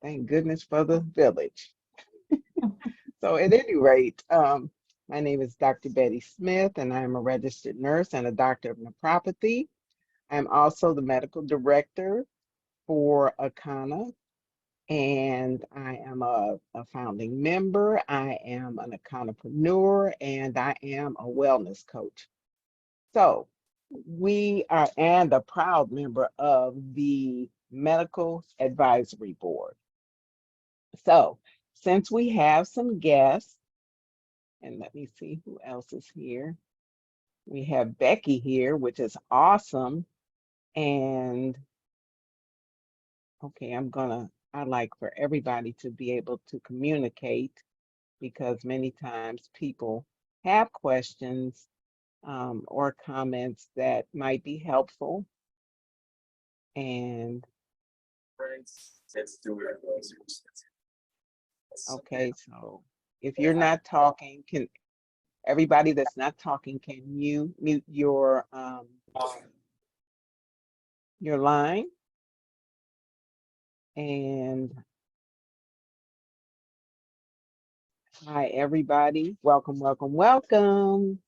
Thank goodness for the village. So at any rate, my name is Dr. Betty Smith, and I am a registered nurse and a doctor of nephropathy. I'm also the medical director for ACANA, and I am a founding member. I am an entrepreneur, and I am a wellness coach. So we are, and a proud member of the Medical Advisory Board. So since we have some guests, and let me see who else is here. We have Becky here, which is awesome. And okay, I like for everybody to be able to communicate because many times people have questions or comments that might be helpful. And okay, so if you're not talking, can everybody that's not talking, can you mute your line? And hi, everybody. Welcome, welcome, welcome.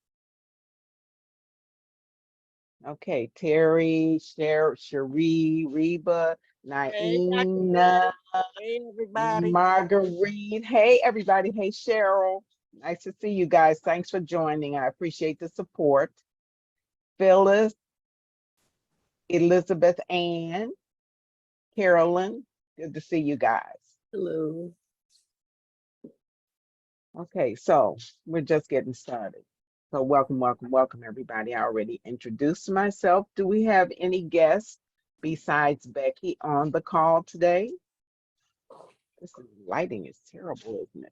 Okay, Terry, Cherie, Reba, Hey, Dr. Naina, Hey, everybody. Marguerite. Hey, everybody. Hey, Cheryl. Nice to see you guys. Thanks for joining. I appreciate the support. Phyllis, Elizabeth Ann, Carolyn. Good to see you guys. Hello. Okay, so we're just getting started. So welcome, welcome, welcome, everybody. I already introduced myself. Do we have any guests besides Becky on the call today? This lighting is terrible, isn't it?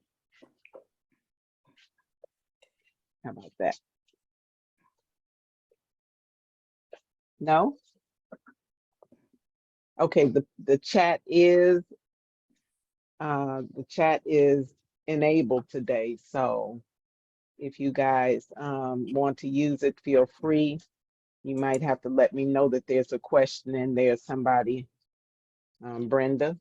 How about that? No? Okay, the chat is enabled today. So if you guys want to use it, feel free. You might have to let me know that there's a question in there. Somebody, Brenda,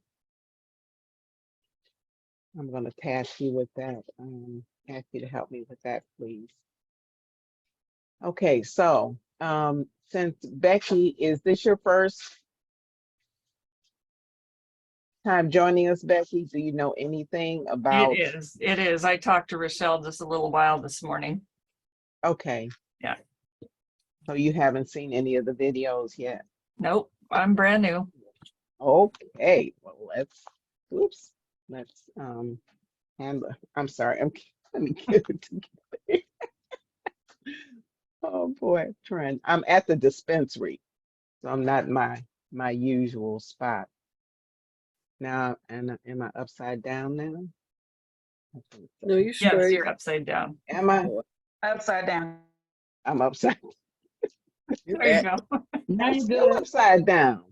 I'm going to task you with that. Ask you to help me with that, please. Okay, so since Becky, is this your first time joining us, Becky? Do you know anything about? It is. I talked to Rochelle just a little while this morning. Okay. Yeah. So you haven't seen any of the videos yet? Nope, I'm brand new. Okay, well, let's handle, I'm sorry, let me get it together. Oh boy, I'm at the dispensary, so I'm not my usual spot. Now, and am I upside down now? No, you're Yes, straight. you're upside down. Am I? Upside down. I'm upside. There you go. Now I'm you're still good. upside down.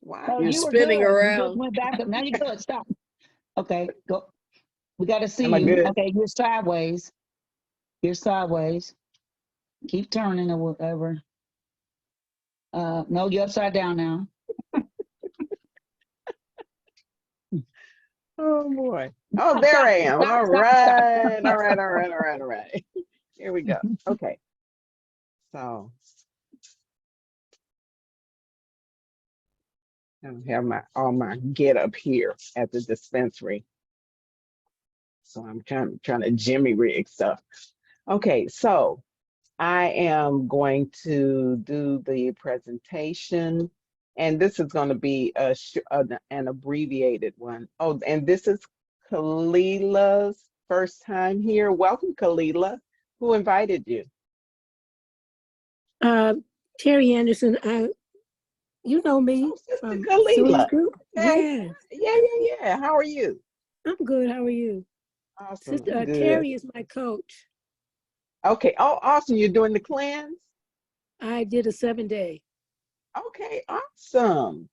Wow. Oh, You're you were spinning good. You just around. went back up. Now you're good. Stop. Okay, go. We got to see Am I you. good? Okay, you're sideways. You're sideways. Keep turning or whatever. No, you're upside down now. Oh boy. Oh, Stop, there stop, I am. stop, All stop, stop. right. All right. All right. All right. All right. Here we go. Okay. So I have all my get up here at the dispensary. So I'm trying to jimmy rig stuff. Okay, so I am going to do the presentation, and this is going to be an abbreviated one. Oh, and this is Kalila's first time here. Welcome, Kalila. Who invited you? Terry Anderson, you know me Oh, Sister from Sue's Kalila. group. Okay. Yes, Yeah. How are you? I'm good. How are you? Awesome. Sister Good. Terry is my coach. Okay. Oh, awesome. You're doing the cleanse? I did a 7-day. Okay, awesome.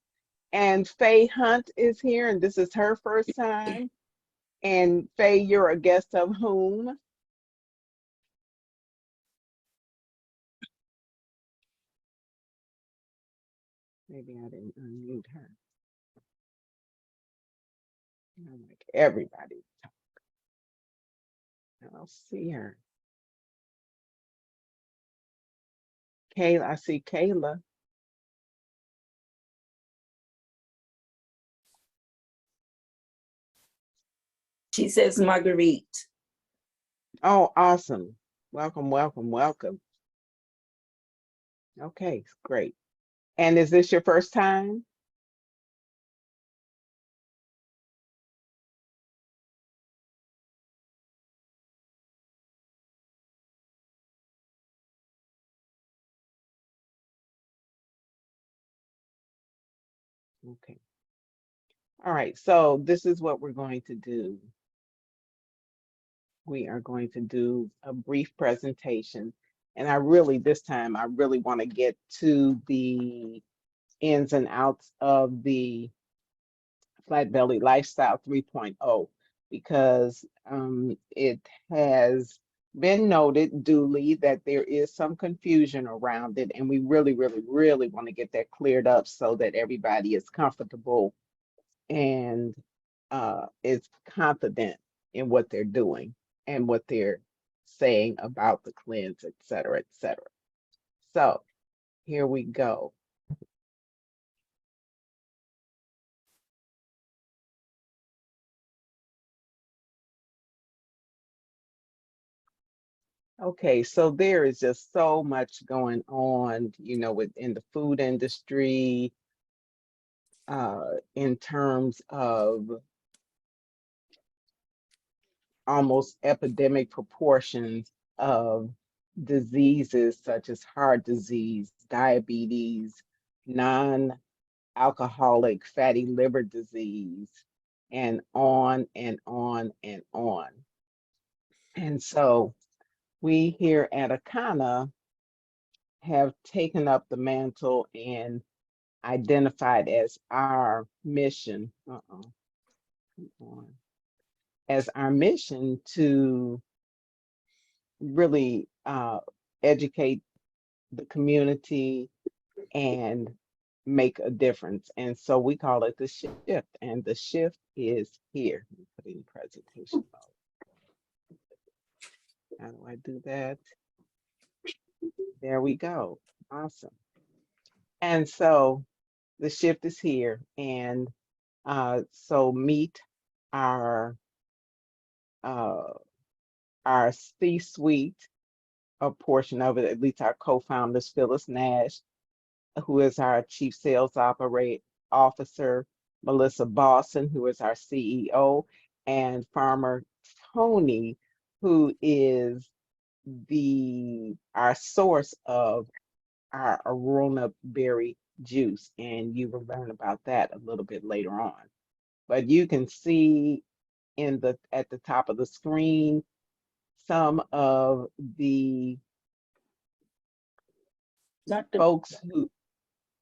And Faye Hunt is here, and this is her first time. And Faye, you're a guest of whom? Maybe I didn't unmute her. I'm like, everybody. I don't see her. Kayla, I see Kayla. She says Marguerite. Oh, awesome. Welcome, welcome, welcome. Okay, great. And is this your first time? Okay. All right, so this is what we're going to do. We are going to do a brief presentation. And this time, I really want to get to the ins and outs of the Flat Belly Lifestyle 3.0 because it has been noted duly that there is some confusion around it. And we really, really, really want to get that cleared up so that everybody is comfortable and is confident in what they're doing and what they're saying about the cleanse, et cetera, et cetera. So here we go. Okay, so there is just so much going on, within the food industry, in terms of almost epidemic proportions of diseases such as heart disease, diabetes, non-alcoholic fatty liver disease, and on and on and on. And so we here at Akana have taken up the mantle and identified as our mission. Come on. As our mission to really educate the community and make a difference. And so we call it the shift, and the shift is here. Let me put in presentation mode. How do I do that? There we go. Awesome. And so the shift is here. And so meet our C-suite, a portion of it, at least our co-founders, Phyllis Nash, who is our Chief Sales Officer, Melissa Boston, who is our CEO, and Farmer Tony, who is our source of our Arona berry juice. And you will learn about that a little bit later on. But you can see at the top of the screen some of the Dr. folks who,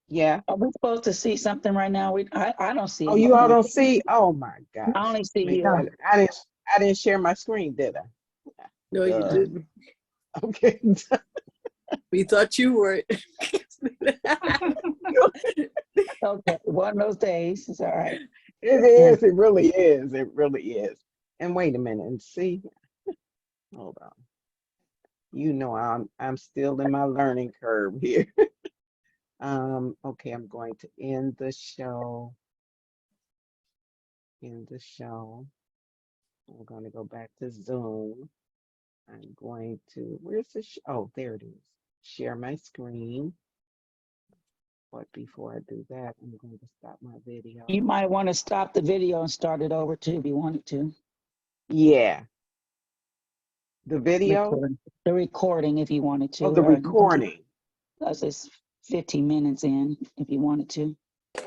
yeah. Are we supposed to see something right now? I don't see Oh, you all anything. don't see? Oh my I gosh. only see Maybe you. I didn't share my screen, did I? No, you Duh. didn't. Okay. We thought you were. Okay, one of those days. It's all right. It is, it really is. It really is. And wait a minute and see. Hold on. I'm still in my learning curve here. Okay, I'm going to end the show. End the show. I'm going to go back to Zoom. I'm going to, where's the, oh, there it is. Share my screen. But before I do that, I'm going to stop my video. You might want to stop the video and start it over too if you wanted to. Yeah. The video? The recording if you wanted to. Oh, the or you can keep- recording. That's just 15 minutes in if you wanted to.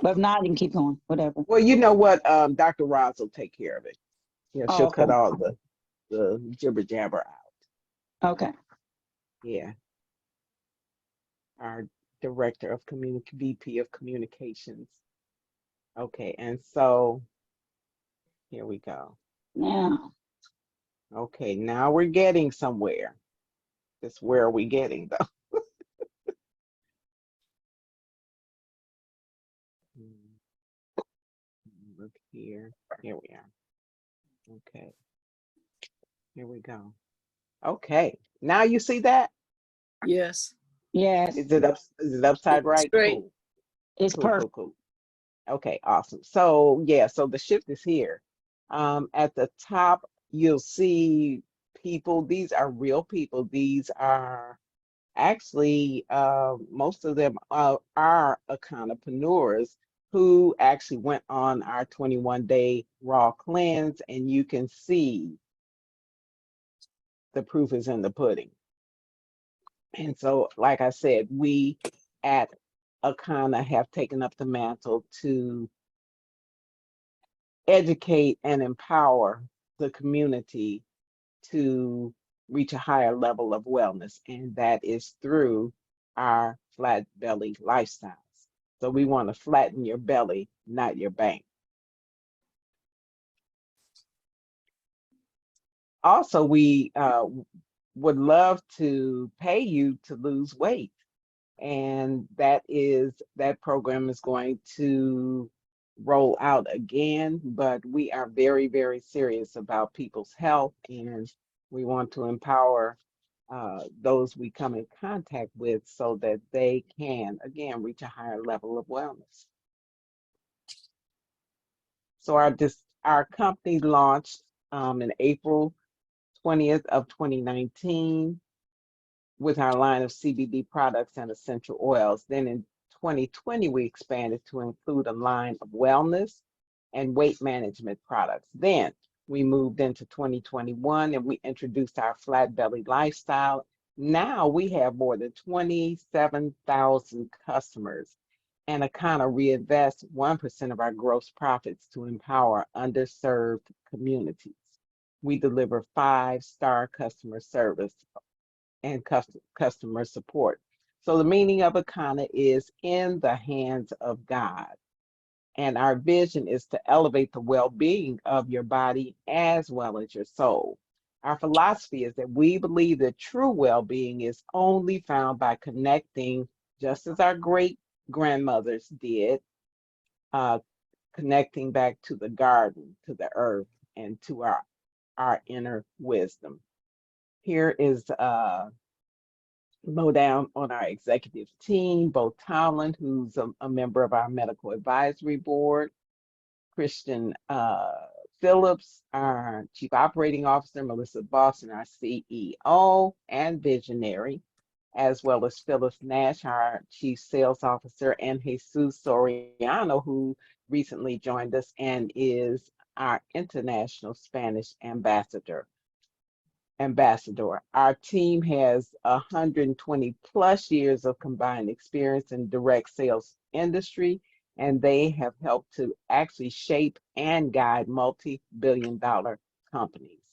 But if not, you can keep going, whatever. Well, you know what? Dr. Roz will take care of it. Yeah, Oh, she'll okay. cut all the jibber jabber out. Okay. Yeah. Our director of VP of communications. Okay, and so here we go. Now, Okay, now we're getting somewhere. Just where are we getting though? Look here. Here we are. Okay, here we go. Okay, now you see that? Yes, Yes, Is it upside it's right? great. Cool, it's cool, perfect. cool, cool. Okay, awesome. So yeah, so the shift is here. At the top, you'll see people. These are real people. These are actually most of them are entrepreneurs who actually went on our 21-day raw cleanse, and you can see the proof is in the pudding. And so, like I said, we at Akana have taken up the mantle to educate and empower the community to reach a higher level of wellness, and that is through our flat belly lifestyles. So we want to flatten your belly, not your bank. Also, we would love to pay you to lose weight, and that program is going to roll out again, but we are very, very serious about people's health, and we want to empower those we come in contact with so that they can, again, reach a higher level of wellness. So our company launched in April 20th of 2019 with our line of CBD products and essential oils. Then in 2020, we expanded to include a line of wellness and weight management products. Then we moved into 2021 and we introduced our flat belly lifestyle. Now we have more than 27,000 customers, and Akana reinvests 1% of our gross profits to empower underserved communities. We deliver 5-star customer service and customer support. So the meaning of Akana is in the hands of God. And our vision is to elevate the well-being of your body as well as your soul. Our philosophy is that we believe that true well-being is only found by connecting, just as our great grandmothers did, uh, connecting back to the garden, to the earth, and to our inner wisdom. Here is lowdown on our executive team: Bo Tomlin, who's a member of our medical advisory board; Christian Phillips, our chief operating officer; Melissa Boston, our CEO and visionary; as well as Phyllis Nash, our chief sales officer; and Jesus Soriano, who recently joined us and is our international Spanish ambassador. Our team has 120 plus years of combined experience in direct sales industry, and they have helped to actually shape and guide multi-billion-dollar companies.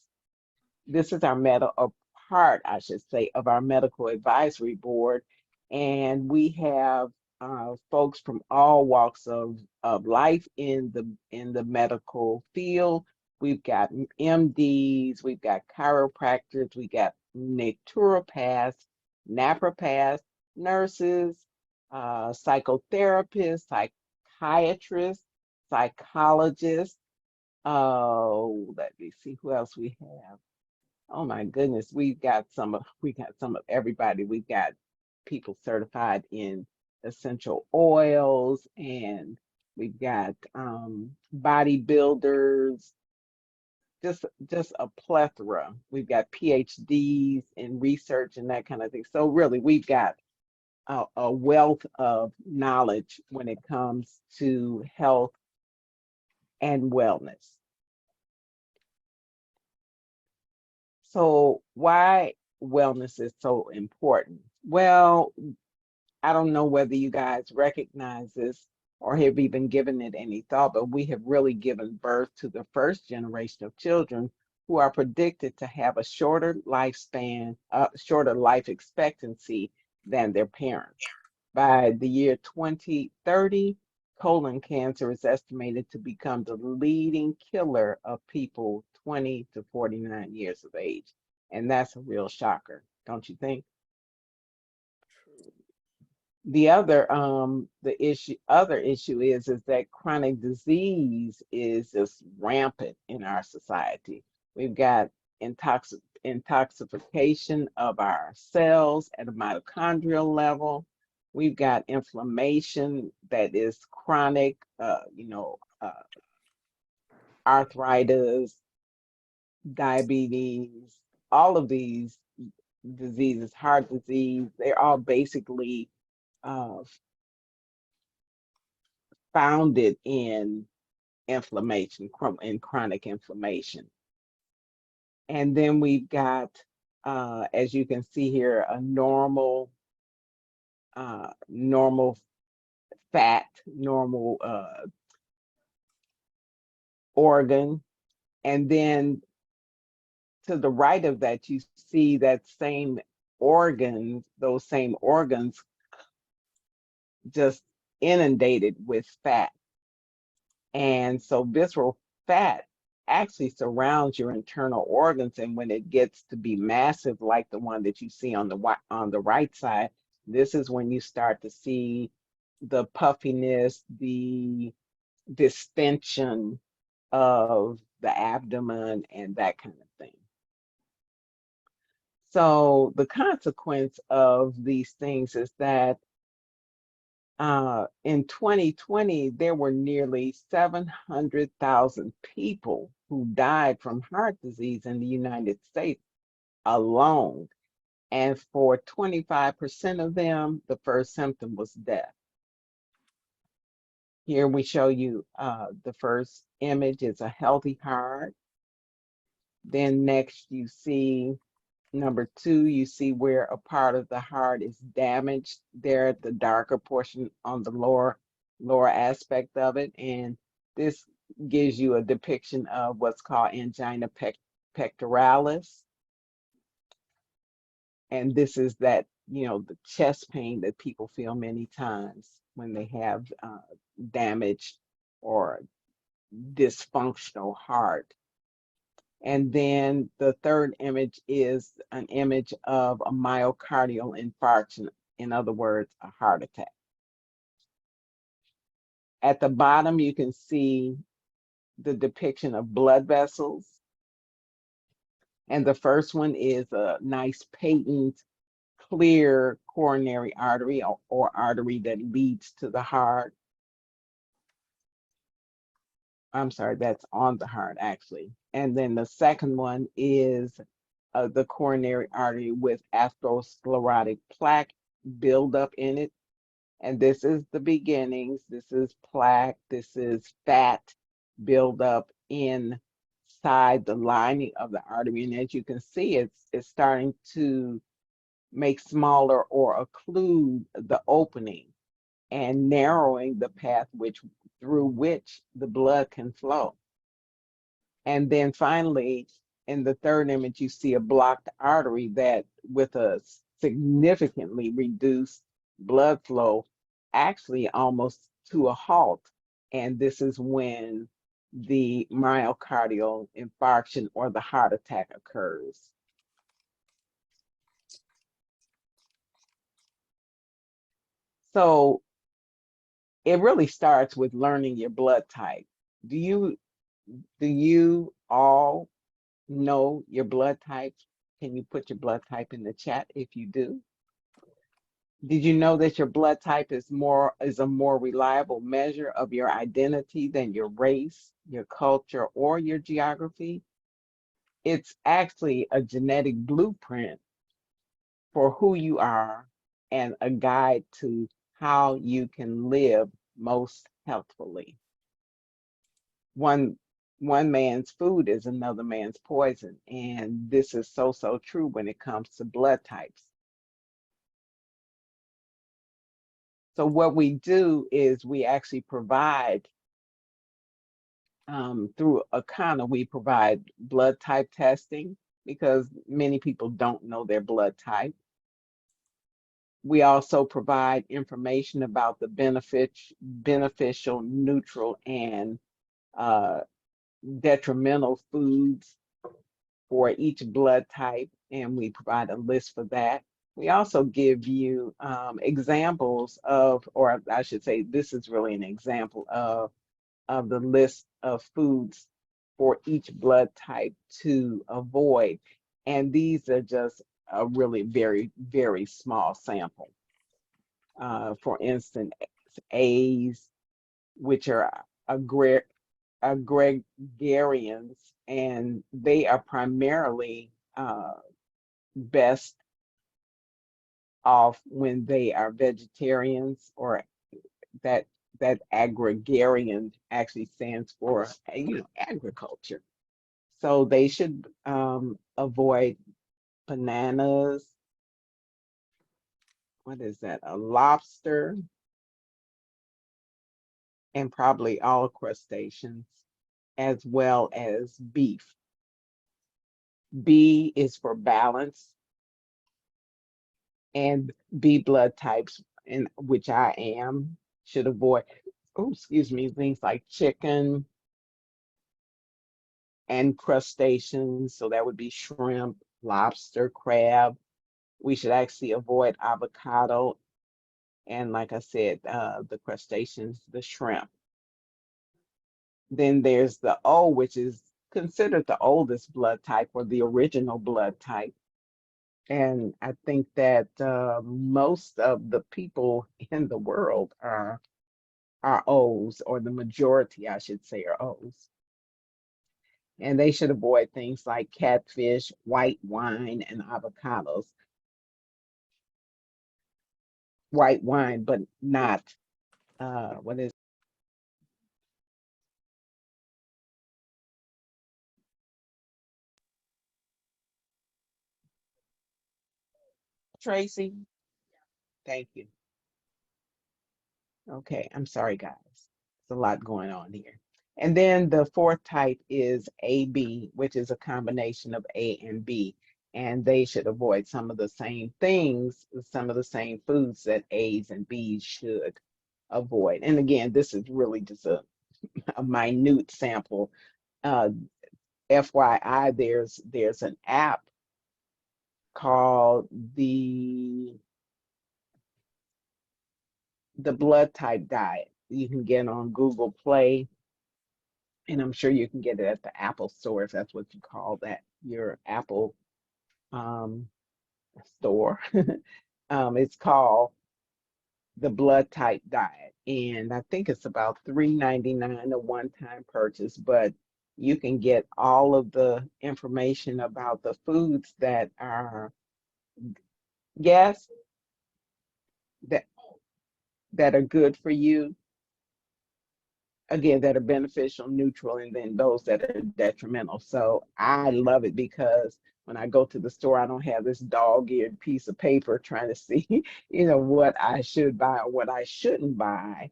This is a part, I should say, of our medical advisory board, and we have folks from all walks of life in the medical field. We've got MDs, we've got chiropractors, we got naturopaths, napropaths, nurses, psychotherapists, psychiatrists, psychologists. Oh, let me see who else we have. Oh my goodness, we got some of everybody. We've got people certified in essential oils, and we've got bodybuilders, just a plethora. We've got PhDs in research and that kind of thing. So really, we've got a wealth of knowledge when it comes to health and wellness. So why wellness is so important? Well, I don't know whether you guys recognize this or have even given it any thought, but we have really given birth to the first generation of children who are predicted to have a shorter lifespan, shorter life expectancy than their parents. By the year 2030, colon cancer is estimated to become the leading killer of people 20 to 49 years of age. And that's a real shocker, don't you think? other issue is that chronic disease is just rampant in our society. We've got intoxication of our cells at a mitochondrial level. We've got inflammation that is chronic, arthritis, diabetes, all of these diseases, heart disease, they're all basically uh, founded in inflammation, in chronic inflammation. And then we've got, as you can see here, a normal fat, normal organ. And then to the right of that, you see that same organs, those same organs just inundated with fat. And so visceral fat actually surrounds your internal organs. And when it gets to be massive, like the one that you see on the right side, this is when you start to see the puffiness, the distension of the abdomen and that kind of thing. So the consequence of these things is that in 2020, there were nearly 700,000 people who died from heart disease in the United States alone. And for 25% of them, the first symptom was death. Here we show you the first image is a healthy heart. Then next you see number 2, you see where a part of the heart is damaged there at the darker portion on the lower aspect of it. And this gives you a depiction of what's called angina pectoralis. And this is that, the chest pain that people feel many times when they have damaged or dysfunctional heart. And then the third image is an image of a myocardial infarction, in other words, a heart attack. At the bottom, you can see the depiction of blood vessels. And the first one is a nice patent, clear coronary artery or artery that leads to the heart. I'm sorry, that's on the heart actually. And then the second one is the coronary artery with atherosclerotic plaque buildup in it. And this is the beginnings. This is plaque. This is fat buildup inside the lining of the artery. And as you can see, it's starting to make smaller or occlude the opening and narrowing the path through which the blood can flow. And then finally, in the third image, you see a blocked artery that with a significantly reduced blood flow, actually almost to a halt. And this is when the myocardial infarction or the heart attack occurs. So it really starts with learning your blood type. Do you all know your blood type? Can you put your blood type in the chat if you do? Did you know that your blood type is a more reliable measure of your identity than your race, your culture, or your geography? It's actually a genetic blueprint for who you are and a guide to how you can live most healthfully. One man's food is another man's poison, and this is so true when it comes to blood types. So what we do is we actually provide through Akana, we provide blood type testing because many people don't know their blood type. We also provide information about the beneficial, neutral, and detrimental foods for each blood type, and we provide a list for that. We also give you examples of, or I should say, this is really an example of the list of foods for each blood type to avoid. And these are just a really very, very small sample. For instance, A's, which are gregarians, and they are primarily best off when they are vegetarians, or that that agrarian actually stands for agriculture. So they should avoid bananas. What is that? A lobster, and probably all crustaceans, as well as beef. B is for balance, and B blood types, in which I am, should avoid, oh, excuse me, things like chicken and crustaceans. So that would be shrimp, lobster, crab. We should actually avoid avocado. And like I said, the crustaceans, the shrimp. Then there's the O, which is considered the oldest blood type, or the original blood type. And I think that most of the people in the world are O's, or the majority, I should say, are O's. And they should avoid things like catfish, white wine, and avocados. White wine, but not, what is Tracy? Thank you. Okay, I'm sorry, guys. There's a lot going on here. And then the fourth type is AB, which is a combination of A and B. And they should avoid some of the same things, some of the same foods that A's and B's should avoid. And again, this is really just a minute sample. FYI, there's an app called the blood type diet. You can get on Google Play, and I'm sure you can get it at the Apple store, if that's what you call that, your Apple store. It's called the blood type diet, and I think it's about $3.99 a one-time purchase, but you can get all of the information about the foods that are, yes, that that are good for you, again, that are beneficial, neutral, and then those that are detrimental. So I love it because when I go to the store, I don't have this dog-eared piece of paper trying to see, what I should buy or what I shouldn't buy.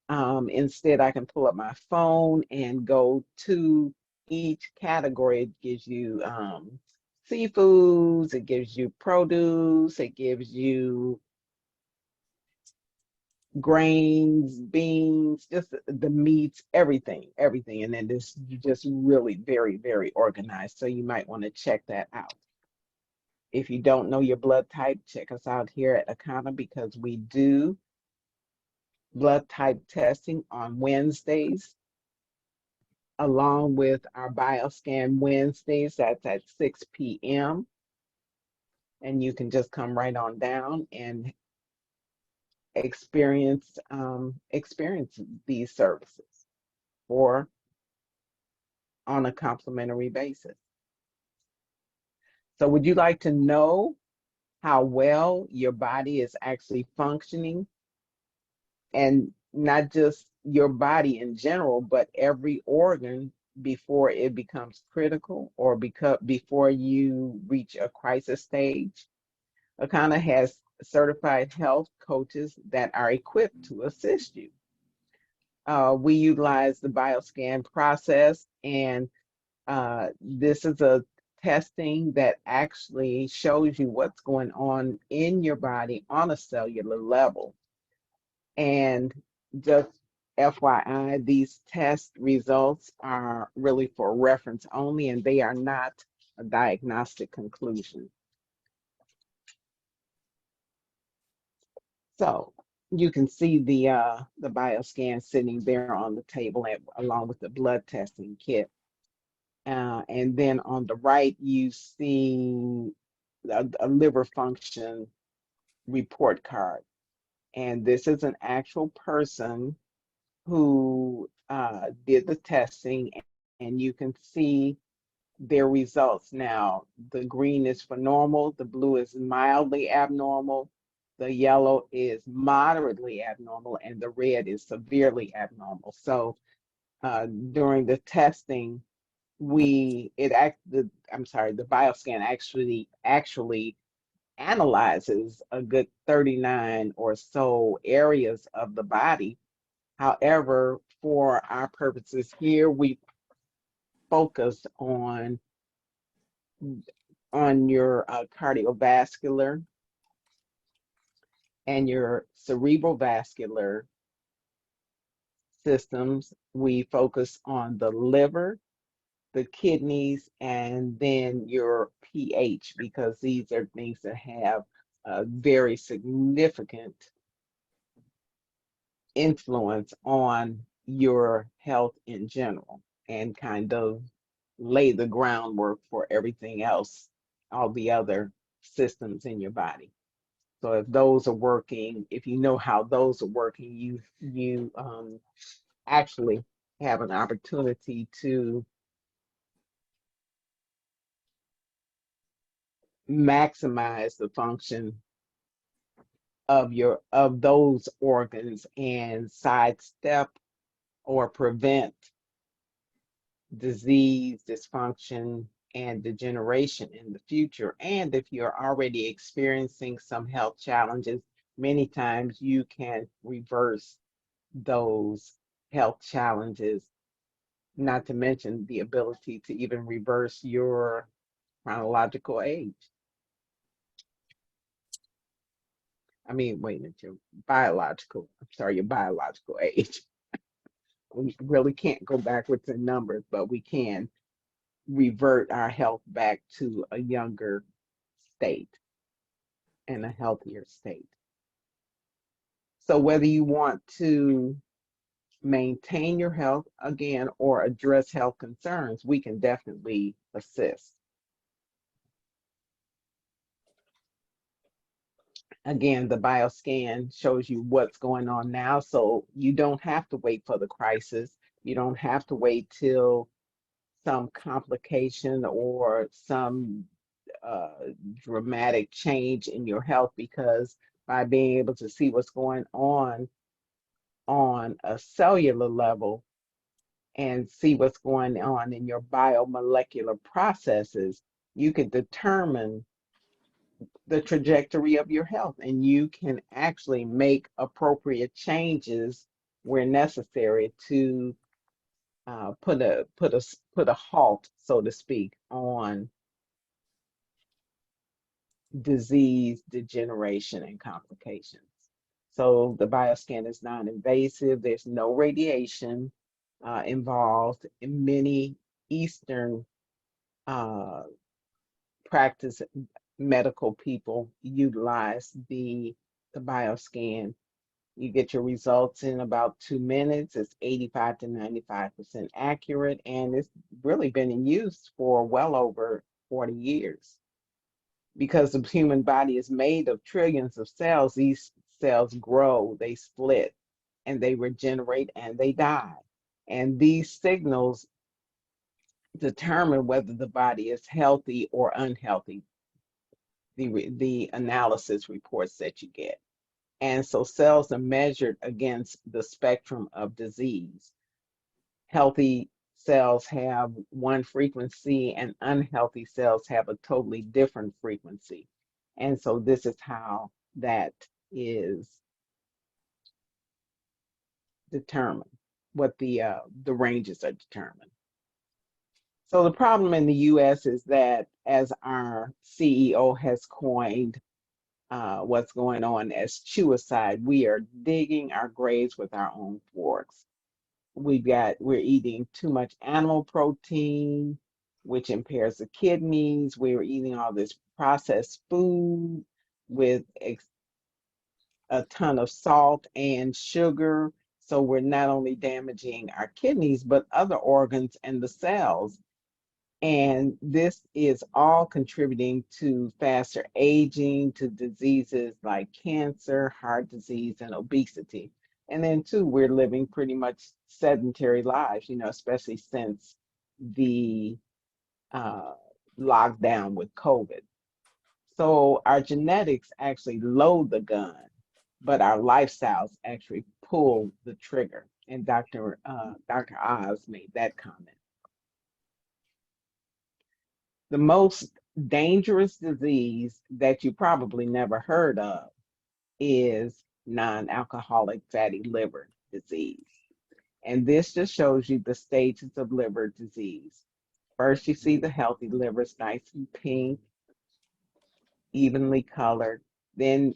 Instead, I can pull up my phone and go to each category. It gives you seafoods, it gives you produce, it gives you grains, beans, just the meats, everything. And then this just really very, very organized. So you might want to check that out. If you don't know your blood type, check us out here at Akana, because we do blood type testing on Wednesdays, along with our BioScan Wednesdays. That's at 6 p.m. And you can just come right on down and experience these services, or on a complimentary basis. So would you like to know how well your body is actually functioning, and not just your body in general, but every organ, before it becomes critical, or before you reach a crisis stage? Akana has certified health coaches that are equipped to assist you. We utilize the BioScan process, and this is a testing that actually shows you what's going on in your body on a cellular level. And just FYI, these test results are really for reference only, and they are not a diagnostic conclusion. So you can see the bioscan sitting there on the table along with the blood testing kit. And then on the right, you see a liver function report card. And this is an actual person who did the testing, and you can see their results. Now, the green is for normal, the blue is mildly abnormal, the yellow is moderately abnormal, and the red is severely abnormal. So during the testing, the bioscan actually analyzes a good 39 or so areas of the body. However, for our purposes here, we focus on your cardiovascular and your cerebral vascular systems. We focus on the liver, the kidneys, and then your pH, because these are things that have a very significant influence on your health in general, and kind of lay the groundwork for everything else, all the other systems in your body. So if those are working, if you know how those are working, you actually have an opportunity to maximize the function of those organs and sidestep or prevent disease, dysfunction, and degeneration in the future. And if you're already experiencing some health challenges, many times you can reverse those health challenges, not to mention the ability to even reverse your chronological age. I mean, wait a minute, your biological age. We really can't go backwards in numbers, but we can revert our health back to a younger state and a healthier state. So whether you want to maintain your health again or address health concerns, we can definitely assist. Again, the bioscan shows you what's going on now, so you don't have to wait for the crisis. You don't have to wait till some complication or some dramatic change in your health, because by being able to see what's going on a cellular level and see what's going on in your biomolecular processes, you can determine the trajectory of your health, and you can actually make appropriate changes where necessary to put a halt, so to speak, on disease, degeneration, and complications. So the bioscan is non-invasive. There's no radiation involved. In many Eastern uh, practice medical people utilize the bioscan. You get your results in about 2 minutes. It's 85 to 95% accurate, and it's really been in use for well over 40 years. Because the human body is made of trillions of cells, these cells grow, they split, and they regenerate, and they die. And these signals determine whether the body is healthy or unhealthy, the analysis reports that you get. And so cells are measured against the spectrum of disease. Healthy cells have one frequency and unhealthy cells have a totally different frequency. And so this is how that is determined, what the ranges are determined. So the problem in the US is that, as our CEO has coined what's going on as chewicide, we are digging our graves with our own forks. We're eating too much animal protein, which impairs the kidneys. We're eating all this processed food with a ton of salt and sugar. So we're not only damaging our kidneys, but other organs and the cells. And this is all contributing to faster aging, to diseases like cancer, heart disease, and obesity. And then, too, we're living pretty much sedentary lives, especially since the uh, lockdown with COVID. So our genetics actually load the gun, but our lifestyles actually pull the trigger. And Dr. Oz made that comment. The most dangerous disease that you probably never heard of is non-alcoholic fatty liver disease. And this just shows you the stages of liver disease. First, you see the healthy liver, it's nice and pink, evenly colored. Then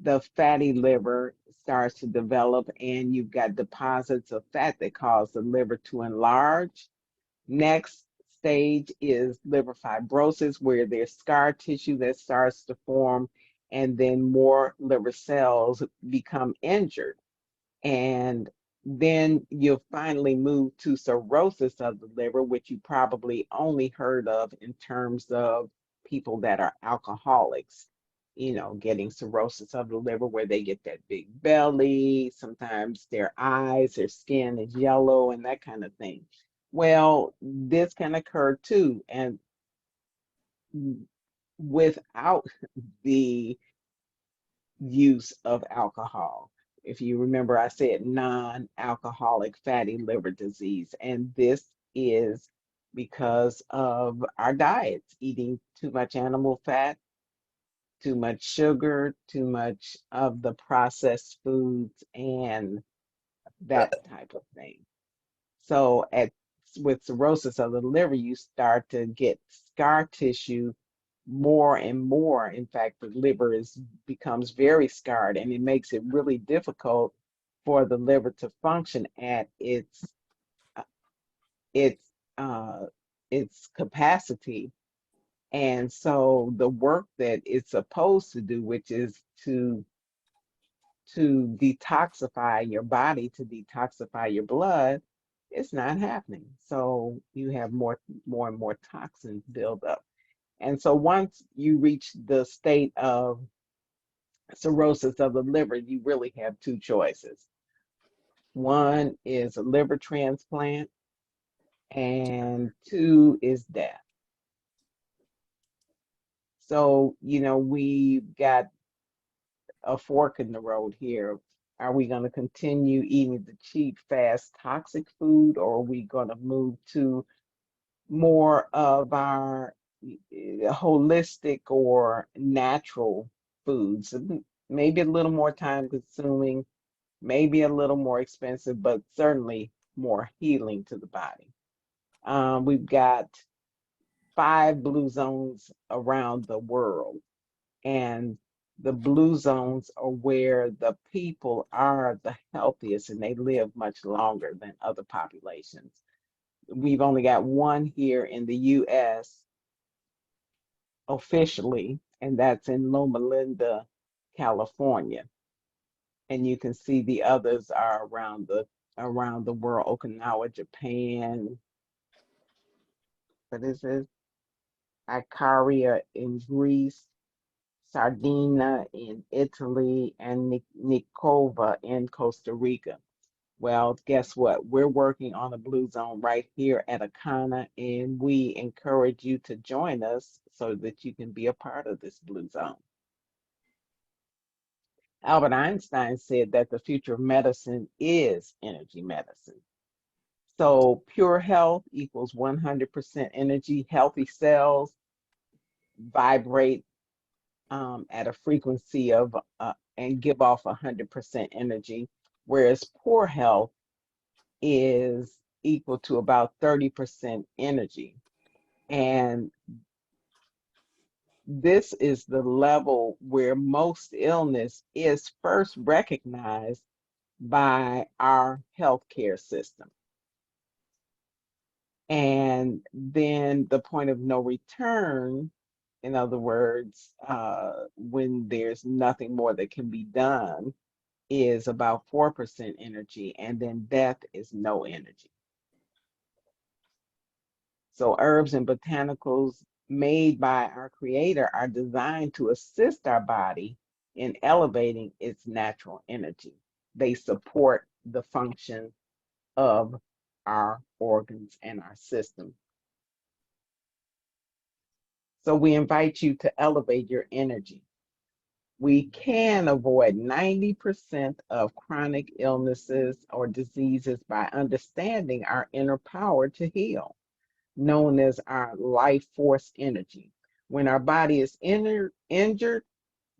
the fatty liver starts to develop, and you've got deposits of fat that cause the liver to enlarge. Next stage is liver fibrosis, where there's scar tissue that starts to form, and then more liver cells become injured. And then you'll finally move to cirrhosis of the liver, which you probably only heard of in terms of people that are alcoholics, getting cirrhosis of the liver, where they get that big belly, sometimes their eyes, their skin is yellow, and that kind of thing. Well, this can occur too, and without the use of alcohol. If you remember, I said non-alcoholic fatty liver disease, and this is because of our diets, eating too much animal fat, too much sugar, too much of the processed foods, and that type of thing. So with cirrhosis of the liver, you start to get scar tissue more and more. In fact, the liver becomes very scarred, and it makes it really difficult for the liver to function at uh, its uh, its capacity. And so the work that it's supposed to do, which is to detoxify your body, to detoxify your blood, it's not happening. So you have more and more toxins build up. And so once you reach the state of cirrhosis of the liver, you really have two choices. One is a liver transplant, and two is death. So, we've got a fork in the road here. Are we going to continue eating the cheap, fast, toxic food, or are we going to move to more of our holistic or natural foods? Maybe a little more time consuming, maybe a little more expensive, but certainly more healing to the body. We've got 5 blue zones around the world, and the blue zones are where the people are the healthiest and they live much longer than other populations. We've only got one here in the US officially, and that's in Loma Linda, California. And you can see the others are around the world: Okinawa, Japan, what is it? Icaria in Greece, Sardinia in Italy, and Nicoya in Costa Rica. Well, guess what? We're working on a blue zone right here at Akana, and we encourage you to join us so that you can be a part of this blue zone. Albert Einstein said that the future of medicine is energy medicine. So pure health equals 100% energy. Healthy cells vibrate at a frequency of and give off 100% energy, whereas poor health is equal to about 30% energy. And this is the level where most illness is first recognized by our healthcare system. And then the point of no return In other words, when there's nothing more that can be done, is about 4% energy, and then death is no energy. So herbs and botanicals made by our creator are designed to assist our body in elevating its natural energy. They support the function of our organs and our system. So we invite you to elevate your energy. We can avoid 90% of chronic illnesses or diseases by understanding our inner power to heal, known as our life force energy. When our body is injured,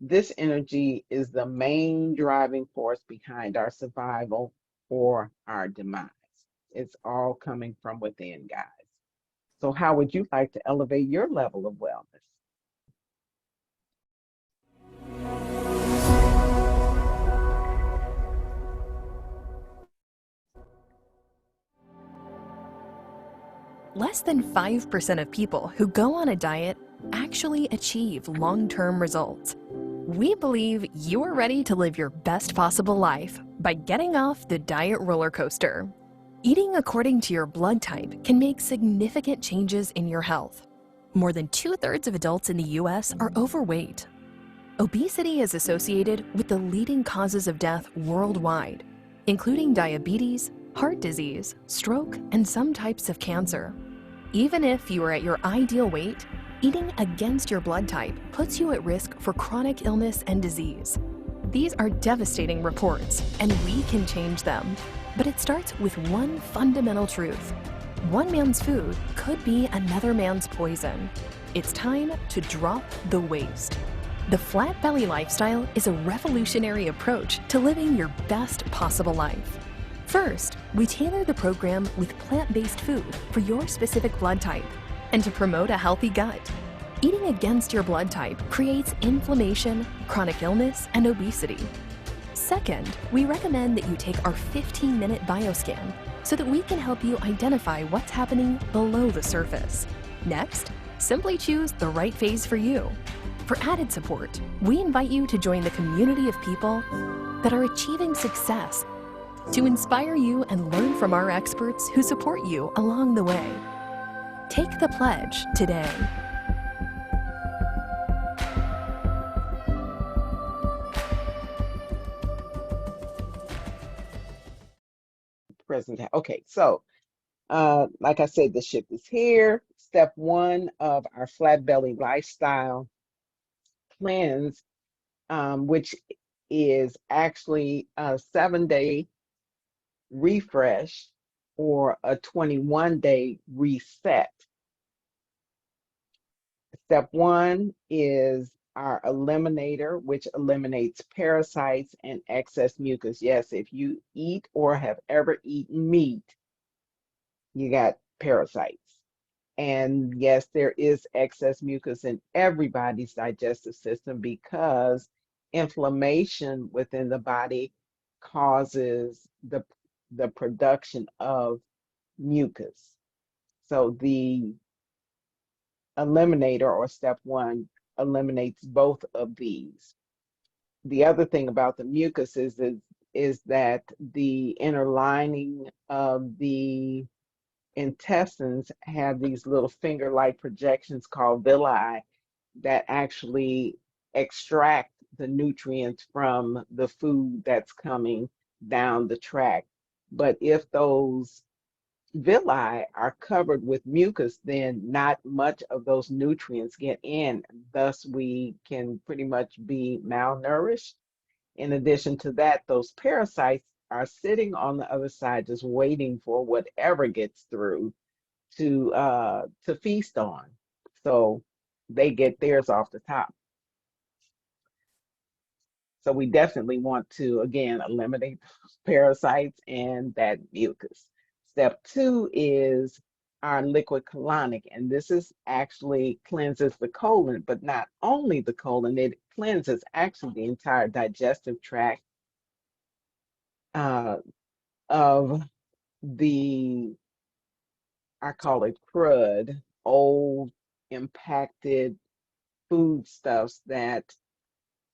this energy is the main driving force behind our survival or our demise. It's all coming from within, guys. So, how would you like to elevate your level of wellness? Less than 5% of people who go on a diet actually achieve long-term results. We believe you are ready to live your best possible life by getting off the diet roller coaster. Eating according to your blood type can make significant changes in your health. More than 2/3 of adults in the US are overweight. Obesity is associated with the leading causes of death worldwide, including diabetes, heart disease, stroke, and some types of cancer. Even if you are at your ideal weight, eating against your blood type puts you at risk for chronic illness and disease. These are devastating reports, and we can change them. But it starts with one fundamental truth. One man's food could be another man's poison. It's time to drop the waste. The Flat Belly lifestyle is a revolutionary approach to living your best possible life. First, we tailor the program with plant-based food for your specific blood type and to promote a healthy gut. Eating against your blood type creates inflammation, chronic illness, and obesity. Second, we recommend that you take our 15-minute bioscan so that we can help you identify what's happening below the surface. Next, simply choose the right phase for you. For added support, we invite you to join the community of people that are achieving success to inspire you and learn from our experts who support you along the way. Take the pledge today. Okay, so like I said, the ship is here. Step one of our flat belly lifestyle cleanse, which is actually a 7-day refresh or a 21-day reset. Step one is our eliminator, which eliminates parasites and excess mucus. Yes, if you eat or have ever eaten meat, you got parasites. And yes, there is excess mucus in everybody's digestive system because inflammation within the body causes the production of mucus. So the eliminator, or step one, eliminates both of these. The other thing about the mucus is that the inner lining of the intestines have these little finger-like projections called villi that actually extract the nutrients from the food that's coming down the tract. But if those villi are covered with mucus, then not much of those nutrients get in. Thus, we can pretty much be malnourished. In addition to that, those parasites are sitting on the other side, just waiting for whatever gets through to feast on. So they get theirs off the top. So we definitely want to, again, eliminate parasites and that mucus. Step two is our liquid colonic, and this is actually cleanses the colon, but not only the colon, it cleanses actually the entire digestive tract of the, I call it crud, old, impacted foodstuffs that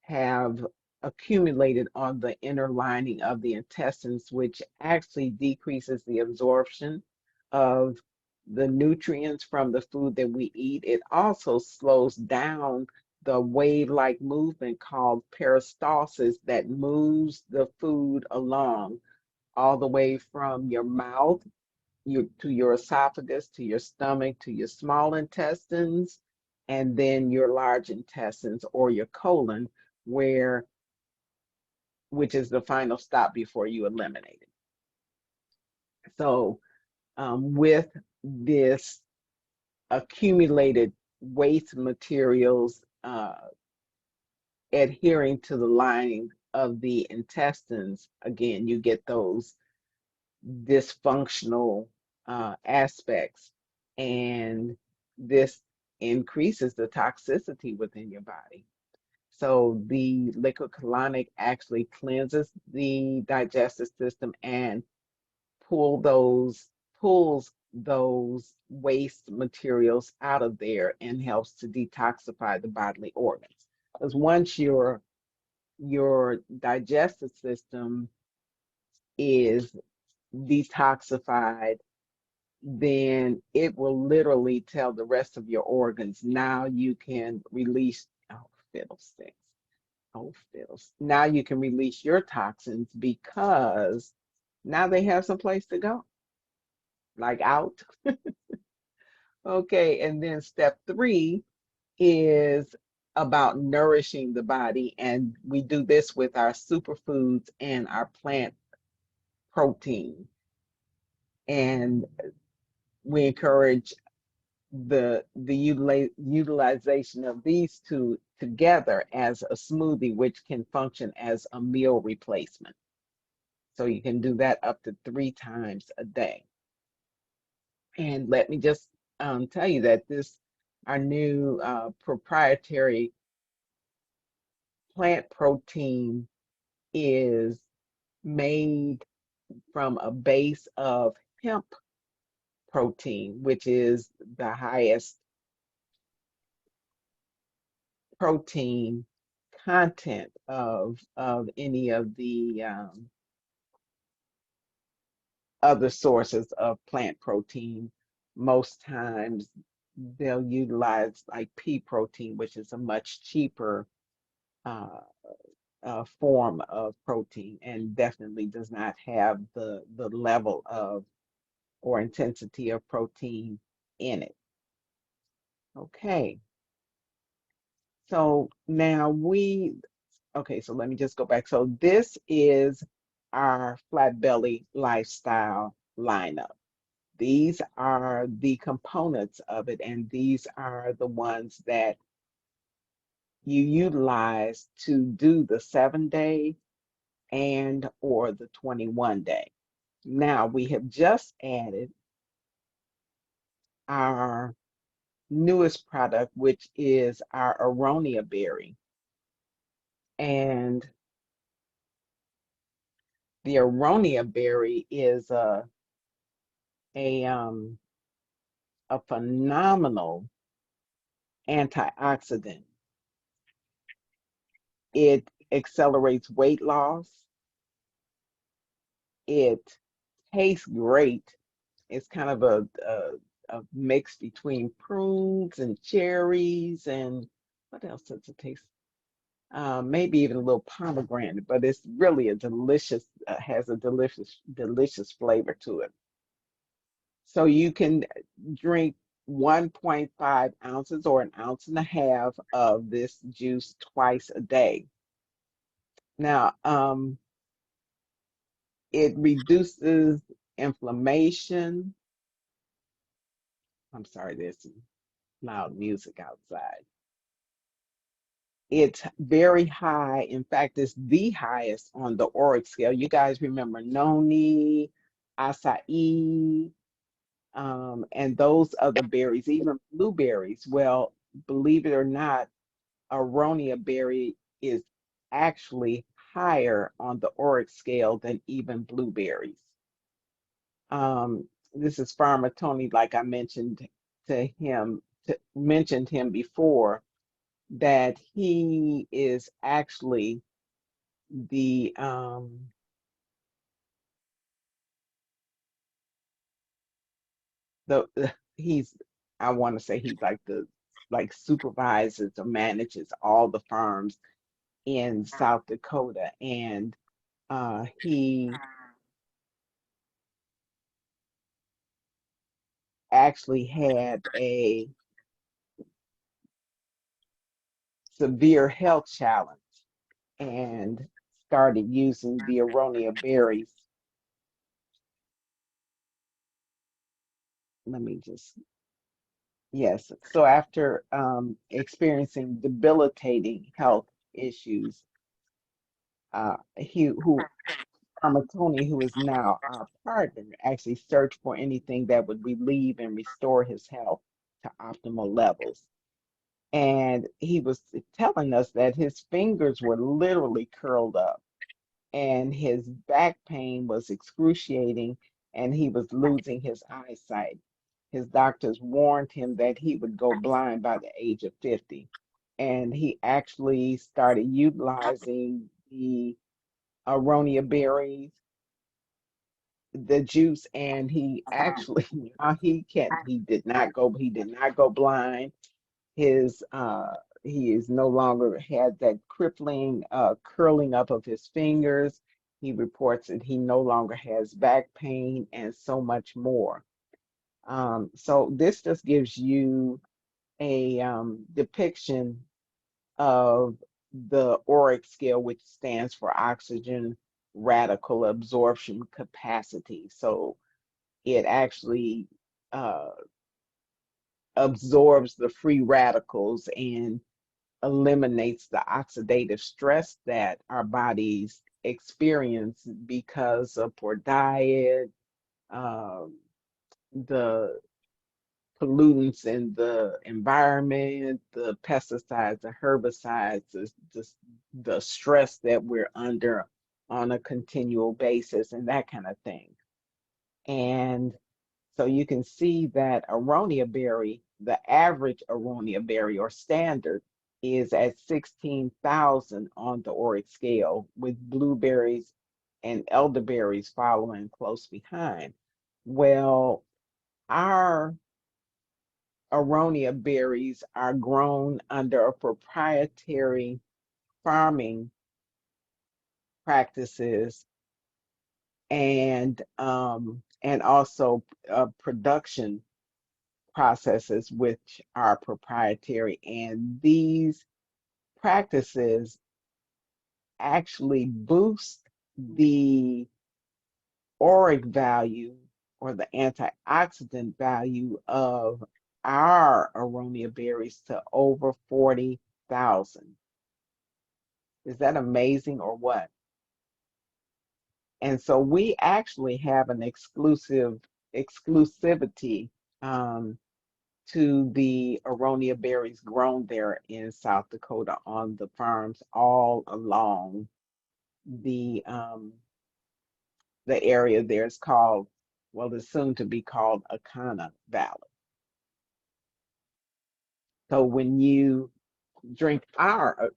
have accumulated on the inner lining of the intestines, which actually decreases the absorption of the nutrients from the food that we eat. It also slows down the wave-like movement called peristalsis that moves the food along all the way from your mouth to your esophagus, to your stomach, to your small intestines, and then your large intestines or your colon, which is the final stop before you eliminate it. So with this accumulated waste materials adhering to the lining of the intestines, again, you get those dysfunctional aspects, and this increases the toxicity within your body. So the liquid colonic actually cleanses the digestive system and pulls those waste materials out of there and helps to detoxify the bodily organs. Because once your digestive system is detoxified, then it will literally tell the rest of your organs, now you can release, oh, fiddlesticks. Oh, fiddles. Now you can release your toxins because now they have some place to go, like out. Okay, and then step 3 is about nourishing the body, and we do this with our superfoods and our plant protein. And we encourage the utilization of these two together as a smoothie, which can function as a meal replacement. So you can do that up to 3 times a day. And let me just tell you that our new proprietary plant protein is made from a base of hemp protein, which is the highest protein content of any of the other sources of plant protein. Most times they'll utilize like pea protein, which is a much cheaper uh, form of protein and definitely does not have the level of or intensity of protein in it. Okay, so now okay, so let me just go back. So this is our flat belly lifestyle lineup. These are the components of it, and these are the ones that you utilize to do the 7-day and or the 21-day. Now we have just added our newest product, which is our aronia berry. And the aronia berry is a phenomenal antioxidant. It accelerates weight loss. It tastes great. It's kind of a mix between prunes and cherries and what else does it taste? Maybe even a little pomegranate, but it's really a delicious, has a delicious flavor to it. So you can drink 1.5 ounces or 1.5 ounces of this juice twice a day. Now, it reduces inflammation. I'm sorry, there's loud music outside. It's very high. In fact, it's the highest on the ORAC scale. You guys remember noni, acai, and those other berries, even blueberries. Well, believe it or not, aronia berry is actually higher on the ORAC scale than even blueberries. This is Farmer Tony, like I mentioned him before. that he is actually the the he's I want to say he's like the like supervises or manages all the farms in South Dakota, and he actually had a severe health challenge and started using the aronia berries. Let me just, yes. So after experiencing debilitating health issues, he who Tony, who is now our partner, actually searched for anything that would relieve and restore his health to optimal levels. And he was telling us that his fingers were literally curled up and his back pain was excruciating and he was losing his eyesight. His doctors warned him that he would go blind by the age of 50. And he actually started utilizing the aronia berries, the juice, and he actually now he did not go blind. His he is no longer had that crippling curling up of his fingers. He reports that he no longer has back pain and so much more. So this just gives you a depiction of the ORIC scale, which stands for oxygen radical absorption capacity. So it actually uh, absorbs the free radicals and eliminates the oxidative stress that our bodies experience because of poor diet, um, the pollutants in the environment, the pesticides, the herbicides, the stress that we're under on a continual basis, and that kind of thing. And so you can see that aronia berry, the average aronia berry or standard, is at 16,000 on the ORIC scale, with blueberries and elderberries following close behind. Well, our aronia berries are grown under a proprietary farming practices and also production processes which are proprietary, and these practices actually boost the ORIC value or the antioxidant value of our aronia berries to over 40,000. Is that amazing or what? And so we actually have an exclusivity um, to the aronia berries grown there in South Dakota on the farms all along the the area there is called, well, it's soon to be called Akana Valley. So when you drink our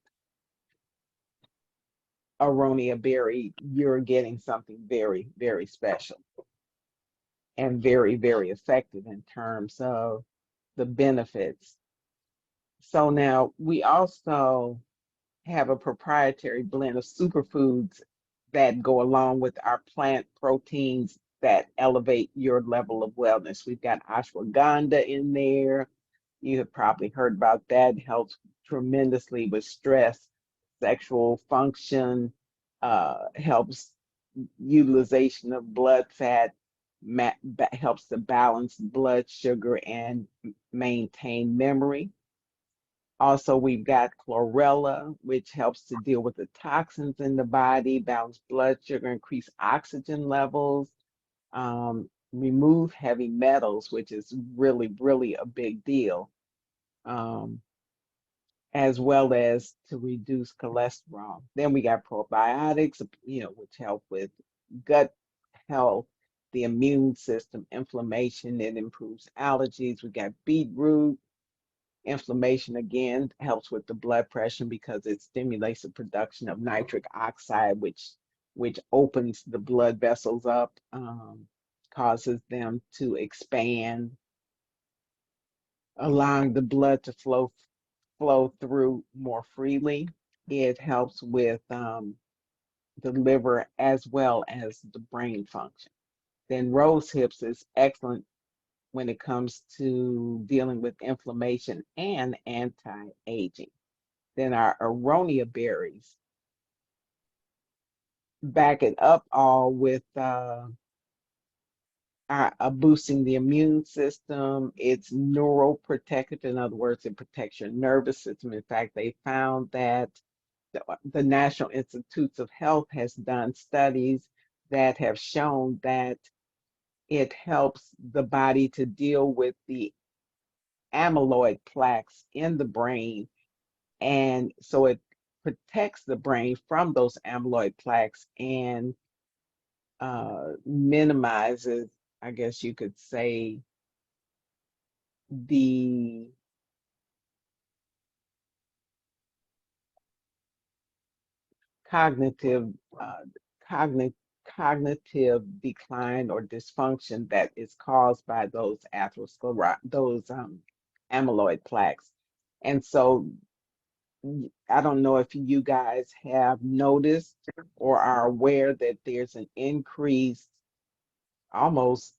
aronia berry, you're getting something very, very special and very, very effective in terms of the benefits. So now we also have a proprietary blend of superfoods that go along with our plant proteins that elevate your level of wellness. We've got ashwagandha in there. You have probably heard about that. It helps tremendously with stress, sexual function, helps utilization of blood fat, helps to balance blood sugar and maintain memory. Also, we've got chlorella, which helps to deal with the toxins in the body, balance blood sugar, increase oxygen levels, remove heavy metals, which is really, really a big deal, um, as well as to reduce cholesterol. Then we got probiotics, which help with gut health, the immune system, inflammation. It improves allergies. We got beetroot, inflammation again helps with the blood pressure because it stimulates the production of nitric oxide, which opens the blood vessels up, causes them to expand, allowing the blood to flow through more freely. It helps with the liver as well as the brain function. Then rose hips is excellent when it comes to dealing with inflammation and anti-aging. Then our aronia berries back it up all with boosting the immune system. It's neuroprotective. In other words, it protects your nervous system. In fact, they found that the National Institutes of Health has done studies that have shown that it helps the body to deal with the amyloid plaques in the brain. And so it protects the brain from those amyloid plaques and minimizes, I guess you could say, the cognitive uh, cognitive cognitive decline or dysfunction that is caused by those those amyloid plaques. And so I don't know if you guys have noticed or are aware that there's an increased, almost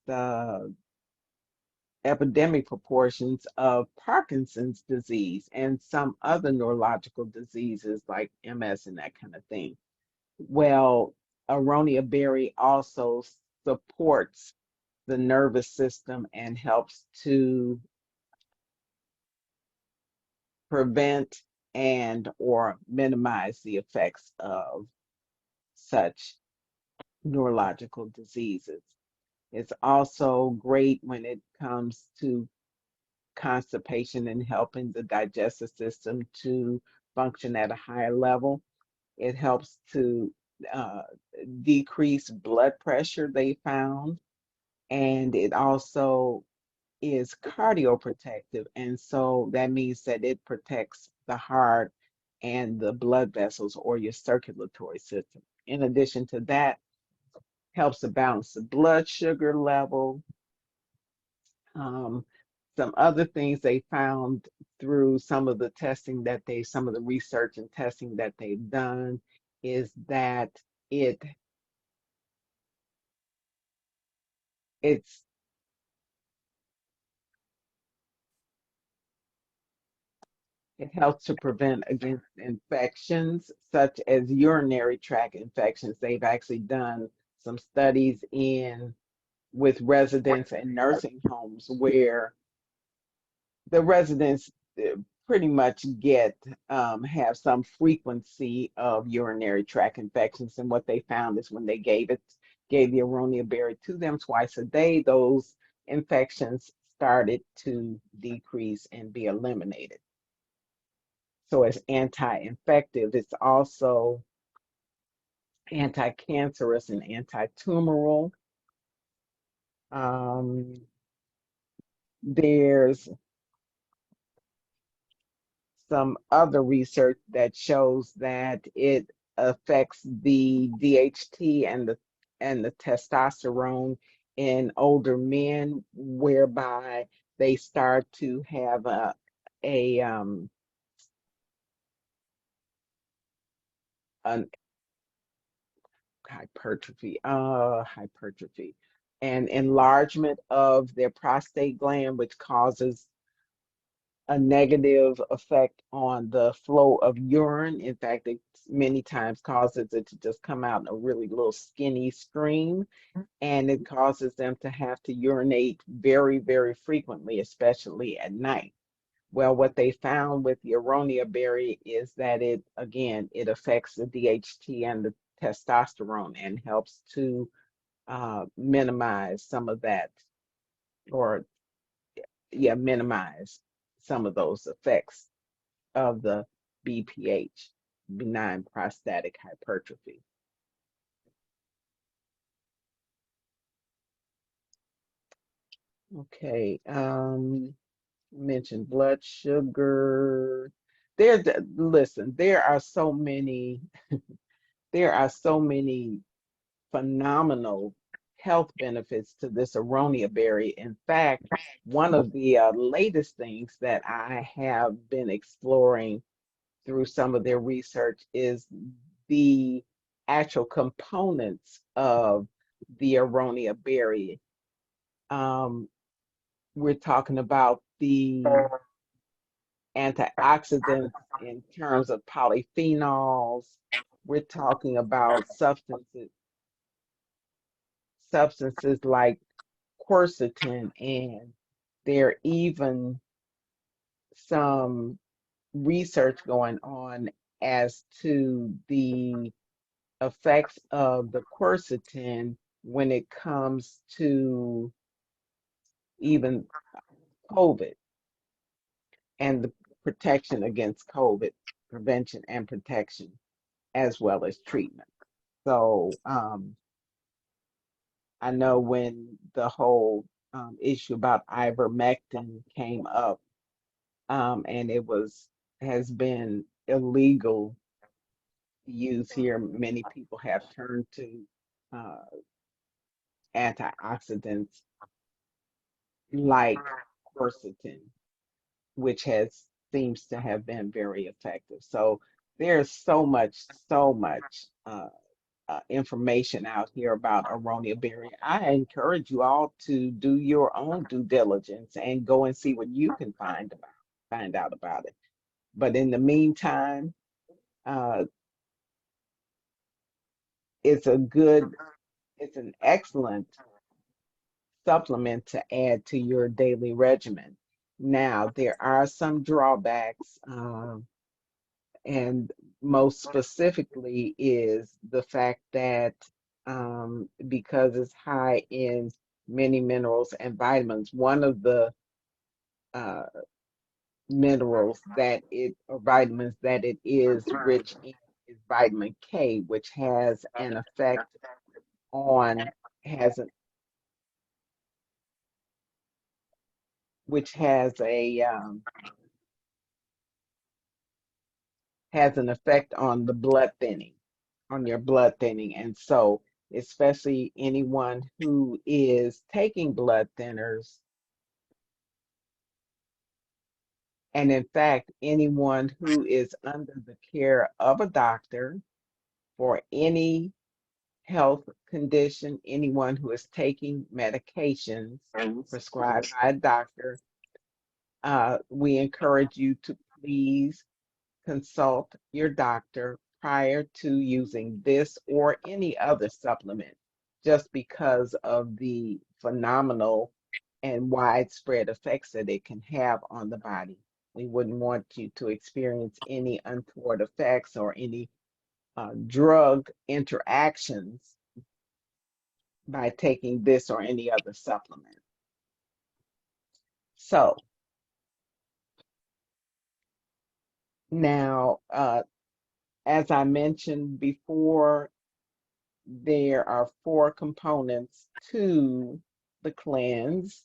epidemic proportions of Parkinson's disease and some other neurological diseases like MS and that kind of thing. Well, aronia berry also supports the nervous system and helps to prevent and or minimize the effects of such neurological diseases. It's also great when it comes to constipation and helping the digestive system to function at a higher level. It helps to uh, decrease blood pressure, they found, and it also is cardioprotective. And so that means that it protects the heart and the blood vessels or your circulatory system. In addition to that, helps to balance the blood sugar level. Um, some other things they found through some of the research and testing that they've done is that it it's it helps to prevent against infections such as urinary tract infections. They've actually done some studies in with residents and nursing homes where the residents pretty much have some frequency of urinary tract infections, and what they found is when they gave the aronia berry to them twice a day, those infections started to decrease and be eliminated. So it's anti-infective. It's also anti-cancerous and anti-tumoral. There's some other research that shows that it affects the DHT and the testosterone in older men, whereby they start to have a an hypertrophy, and enlargement of their prostate gland, which causes a negative effect on the flow of urine. In fact, it many times causes it to just come out in a really little skinny stream, and it causes them to have to urinate very, very frequently, especially at night. Well, what they found with the aronia berry is that it affects the DHT and the testosterone and helps to minimize some of that, or minimize some of those effects of the BPH, benign prostatic hypertrophy. Okay, mentioned blood sugar. Listen, there are so many phenomenal health benefits to this aronia berry. In fact, one of the latest things that I have been exploring through some of their research is the actual components of the aronia berry. Um, we're talking about the antioxidants in terms of polyphenols. We're talking about substances like quercetin, and there even some research going on as to the effects of the quercetin when it comes to even COVID and the protection against COVID, prevention and protection, as well as treatment. So I know when the whole issue about ivermectin came up, and has been illegal to use here, many people have turned to uh, antioxidants like quercetin, which has seems to have been very effective. So there's so much information out here about aronia berry. I encourage you all to do your own due diligence and go and see what you can find out about it. But in the meantime, uh, it's a good, it's an excellent supplement to add to your daily regimen. Now, there are some drawbacks, and most specifically is the fact that because it's high in many minerals and vitamins, one of the uh, minerals that it or vitamins that it is rich in is vitamin K, which has an effect on has an which has an effect on the blood thinning, on your blood thinning. And so, especially anyone who is taking blood thinners, and in fact, anyone who is under the care of a doctor for any health condition, anyone who is taking medications prescribed by a doctor, we encourage you to please consult your doctor prior to using this or any other supplement, just because of the phenomenal and widespread effects that it can have on the body. We wouldn't want you to experience any untoward effects or any drug interactions by taking this or any other supplement. So now, as I mentioned before, there are 4 components to the cleanse.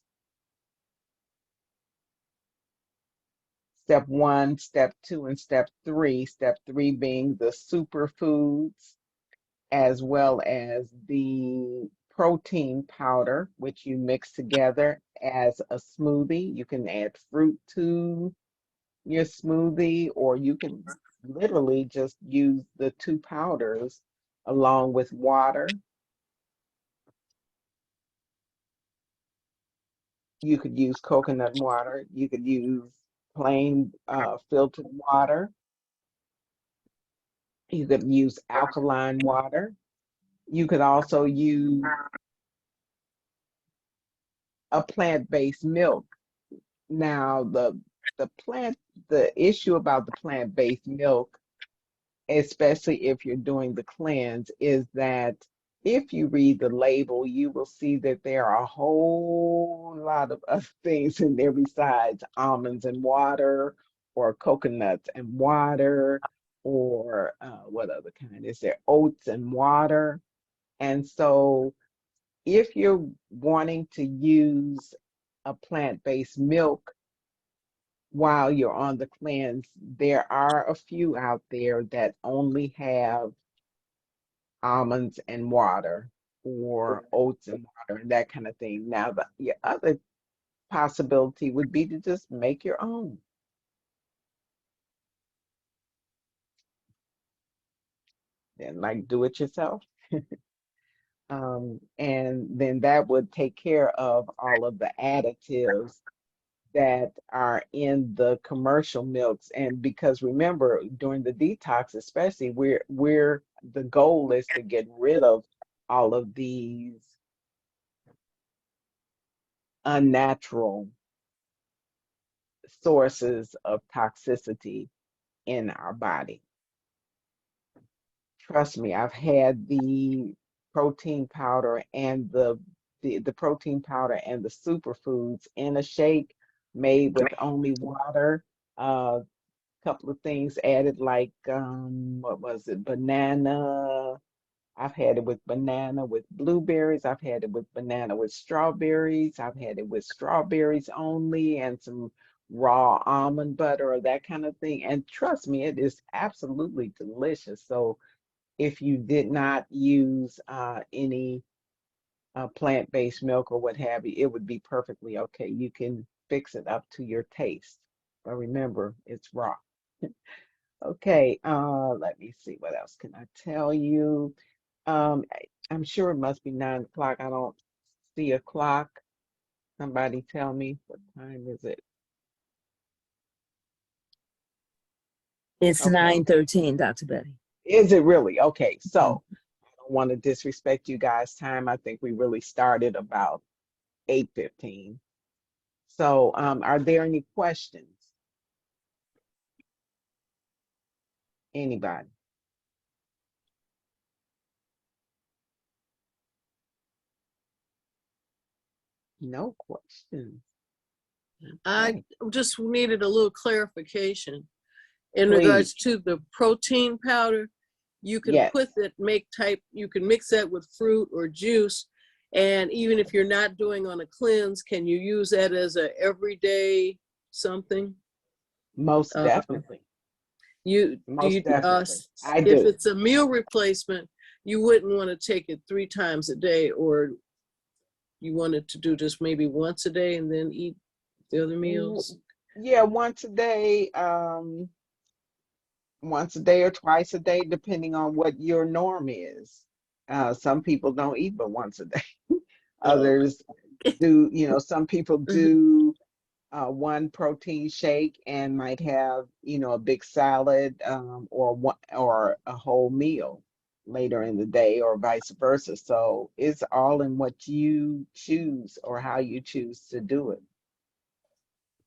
Step 1, step 2, and step 3. Step 3 being the superfoods, as well as the protein powder, which you mix together as a smoothie. You can add fruit to your smoothie, or you can literally just use the 2 powders along with water. You could use coconut water. You could use plain filtered water. You could use alkaline water. You could also use a plant-based milk. Now, the plant, the issue about the plant-based milk, especially if you're doing the cleanse, is that if you read the label, you will see that there are a whole lot of other things in there besides almonds and water, or coconuts and water, or what other kind is there? Oats and water. And so if you're wanting to use a plant-based milk, while you're on the cleanse, there are a few out there that only have almonds and water or oats and water and that kind of thing. Now, the other possibility would be to just make your own. And like do it yourself. And then that would take care of all of the additives that are in the commercial milks. And because remember, during the detox, especially, we're the goal is to get rid of all of these unnatural sources of toxicity in our body. Trust me, I've had the protein powder and the protein powder and the superfoods in a shake made with only water. A couple of things added like what was it? Banana. I've had it with banana with blueberries. I've had it with banana with strawberries. I've had it with strawberries only and some raw almond butter or that kind of thing. And trust me, it is absolutely delicious. So if you did not use any plant-based milk or what have you, it would be perfectly okay. You can fix it up to your taste. But remember, it's raw. Okay, let me see. What else can I tell you? I'm sure it must be 9 o'clock. I don't see a clock. Somebody tell me what time is it? It's Okay. 9:13, Dr. Betty. Is it really? Okay, so I don't want to disrespect you guys' time. I think we really started about 8:15. So, are there any questions? Anybody? No questions. I Okay, just needed a little clarification in please. regards to the protein powder. You can Yes, put that, you can mix that with fruit or juice. And even if you're not doing on a cleanse, can you use that as a everyday something? most Uh, definitely. do Most you, definitely. I if do. it's a meal replacement, you wouldn't want to take it 3 times a day, or you wanted to do just maybe once a day and then eat the other meals? Yeah, once a day or twice a day, depending on what your norm is. Some people don't eat but once a day. Oh, Others do, some people mhm. do one protein shake and might have, a big salad or a whole meal later in the day or vice versa. So it's all in what you choose or how you choose to do it.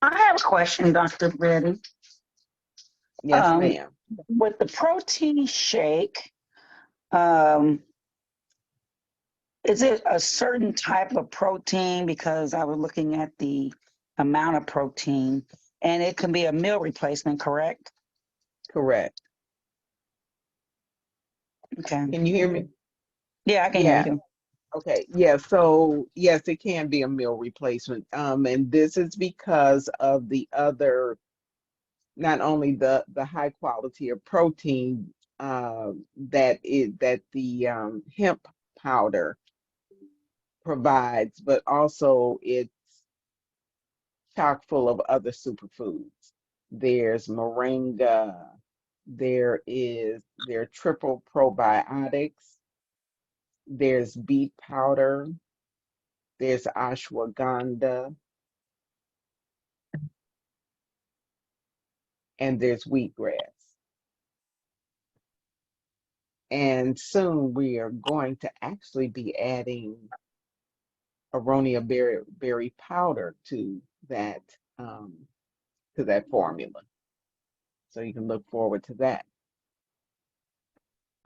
I have a question, Dr. Betty. Yes, Um, ma'am. with the protein shake, um, is it a certain type of protein? Because I was looking at the amount of protein, and it can be a meal replacement, correct? Correct. Okay. Can you hear me? Yeah, I can hear Yeah. you. Okay. Yeah. So yes, it can be a meal replacement. And this is because of the other, not only the high quality of protein that the hemp powder provides, but also it's chock full of other superfoods. There's moringa, there are triple probiotics, there's beet powder, there's ashwagandha, and there's wheatgrass. And soon we are going to actually be adding aronia berry powder that um, to that formula. So you can look forward to that.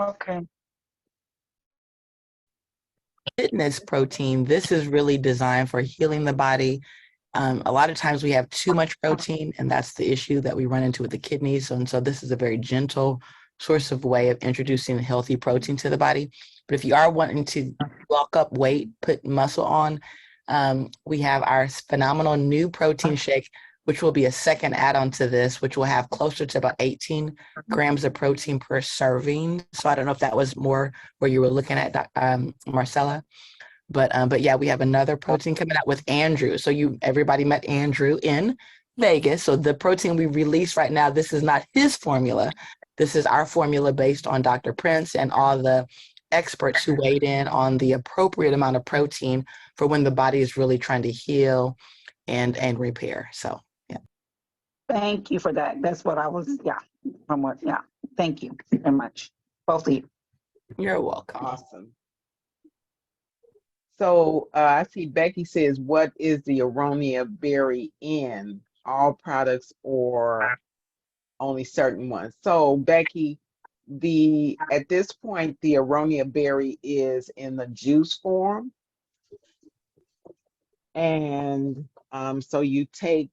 Okay. Fitness protein, this is really designed for healing the body. A lot of times we have too much protein, and that's the issue that we run into with the kidneys. And so this is a very gentle source of way of introducing healthy protein to the body. But if you are wanting to bulk up weight, put muscle on, we have our phenomenal new protein shake which will be a second add-on to this, which will have closer to about 18 grams of protein per serving. So I don't know if that was more where you were looking at, Marcella. But yeah, we have another protein coming out with Andrew. So everybody met Andrew in Vegas. So the protein we released right now, this is not his formula. This is our formula based on Dr. Prince and all the experts who weighed in on the appropriate amount of protein for when the body is really trying to heal and repair. So yeah. Thank you for that. That's what I was, yeah. Thank you very much. Both of you. You're welcome. Awesome. So I see Becky says, what is the aronia berry in? All products or only certain ones? So Becky, at this point, the aronia berry is in the juice form. And so you take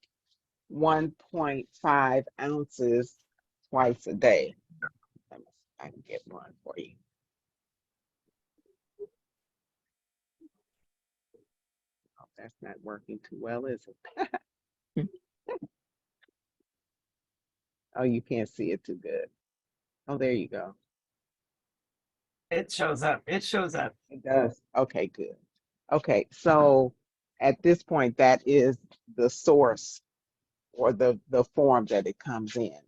1.5 ounces twice a day. Let me see if I can get one for you. Oh, that's not working too well, is it? Oh, you can't see it too good. Oh, there you go. It shows up. It shows up. It does. Okay, good. Okay, so at this point, that is the source or the form that it comes in.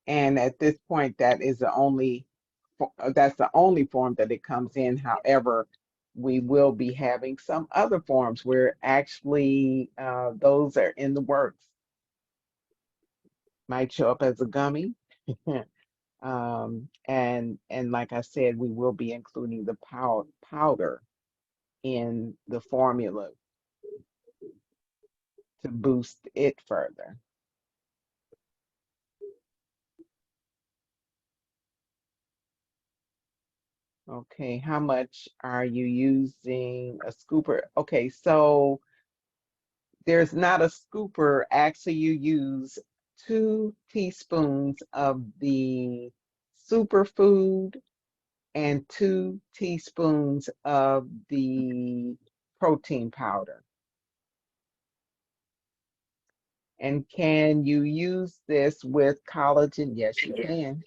And at this point, that's the only form that it comes in. However, we will be having some other forms where actually those are in the works. Might show up as a gummy. And like I said, we will be including the powder in the formula to boost it further. Okay, how much are you using a scooper? Okay, so there's not a scooper. Actually, you use 2 teaspoons of the superfood and 2 teaspoons of the protein powder. And can you use this with collagen? Yes, you can.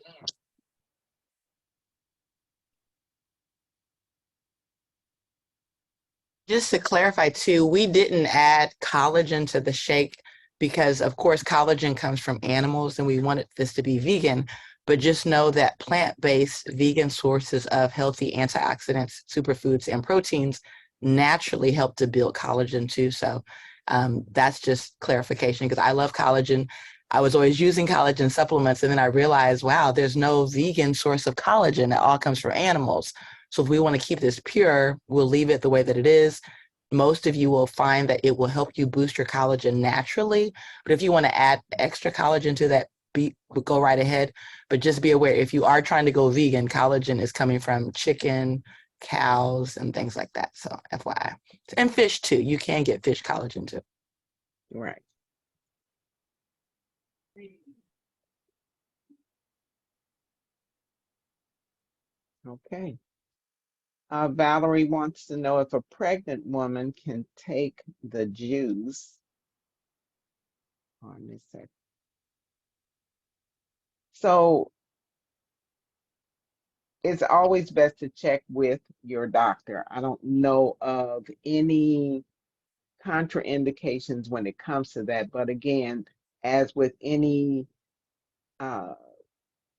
Just to clarify too, we didn't add collagen to the shake because of course collagen comes from animals and we wanted this to be vegan, but just know that plant-based vegan sources of healthy antioxidants, superfoods, and proteins naturally help to build collagen too. So that's just clarification because I love collagen. I was always using collagen supplements and then I realized, wow, there's no vegan source of collagen. It all comes from animals. So if we want to keep this pure, we'll leave it the way that it is. Most of you will find that it will help you boost your collagen naturally. But if you want to add extra collagen to that, go right ahead. But just be aware, if you are trying to go vegan, collagen is coming from chicken, cows, and things like that. So FYI. And fish too. You can get fish collagen too. Right. Okay. Valerie wants to know if a pregnant woman can take the juice. On this sec. So it's always best to check with your doctor. I don't know of any contraindications when it comes to that. But again, as with any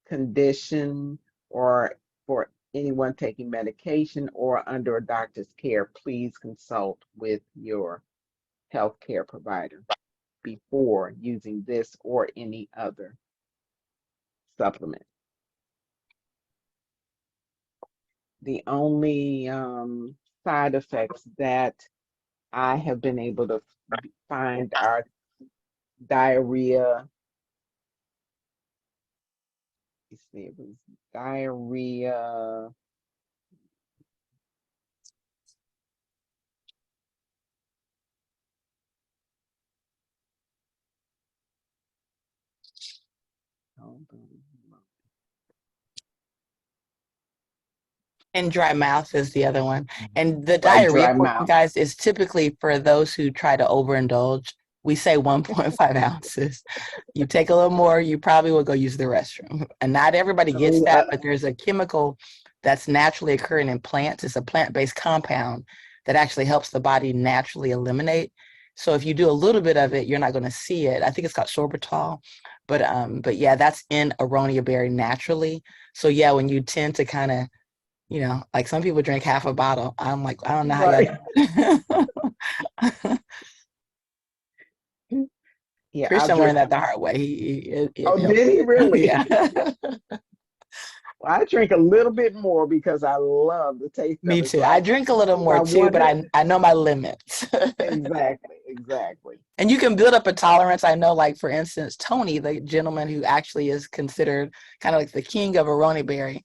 condition or for anyone taking medication or under a doctor's care, please consult with your healthcare provider before using this or any other supplement. The only side effects that I have been able to find are diarrhea. Let's see, it was diarrhea. Hold on. And dry mouth is the other one. And the Right, diarrhea dry portion, mouth. guys, is typically for those who try to overindulge. We say 1.5 ounces. You take a little more, you probably will go use the restroom. And not everybody gets So, that, but there's a chemical that's naturally occurring in plants. It's a plant-based compound that actually helps the body naturally eliminate. So if you do a little bit of it, you're not going to see it. I think it's called sorbitol. But yeah, that's in aronia berry naturally. So yeah, when you tend to kind of, like some people drink half a bottle. I'm like, I don't know how y'all right. do it. Yeah, I'll Christian learned drink. that the hard way. It Oh, helped. did he really? Yeah. Well, I drink a little bit more because I love the taste of Me it. too. So I drink a little if more I too, but wanted, I know my limits. exactly. And you can build up a tolerance. I know, like, for instance, Tony, the gentleman who actually is considered kind of like the king of Aronia berry,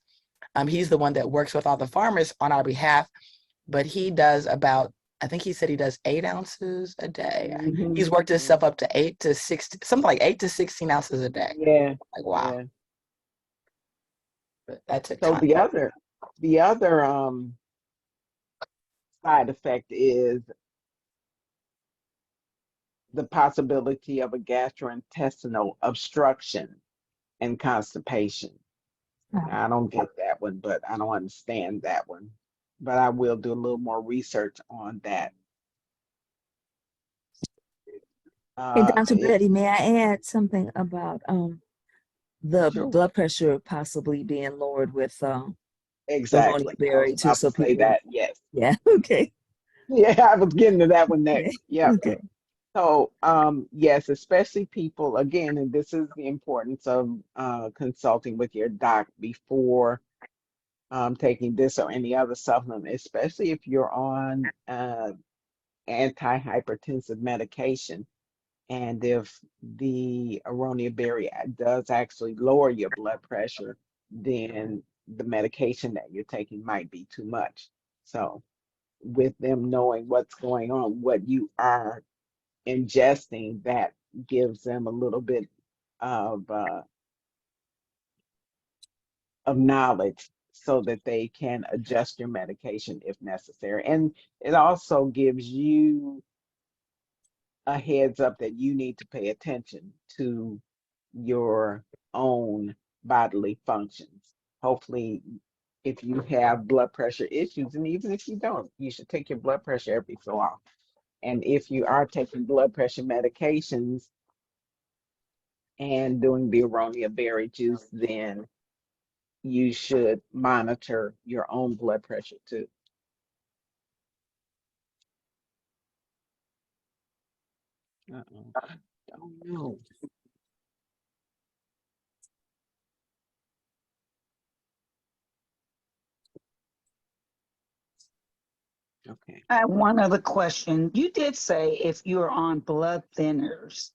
he's the one that works with all the farmers on our behalf, but he does about, I think he said he does 8 ounces a day. He's worked himself up to 8 to 16, something like 8 to 16 ounces a day. Yeah, Like, wow. yeah. But that took So time. the other side effect is the possibility of a gastrointestinal obstruction and constipation. I don't get that one, but I don't understand that one. But I will do a little more research on that. Hey, Dr. It, Betty, may I add something about the sure, blood pressure possibly being lowered with the exactly. ammonium I was berry too, about to so say people, that. Yes. yeah, okay, Yeah, I was getting to that one yeah, next. Yep. okay. So, yes, especially people, again, and this is the importance of consulting with your doc before taking this or any other supplement, especially if you're on antihypertensive medication. And if the aronia berry does actually lower your blood pressure, then the medication that you're taking might be too much. So, with them knowing what's going on, what you are ingesting, that gives them a little bit of uh, of knowledge so that they can adjust your medication if necessary. And it also gives you a heads up that you need to pay attention to your own bodily functions. Hopefully, if you have blood pressure issues, and even if you don't, you should take your blood pressure every so often. And if you are taking blood pressure medications and doing the aronia berry juice, then you should monitor your own blood pressure too. Uh-oh. Oh no. Okay. I have one other question. You did say if you're on blood thinners,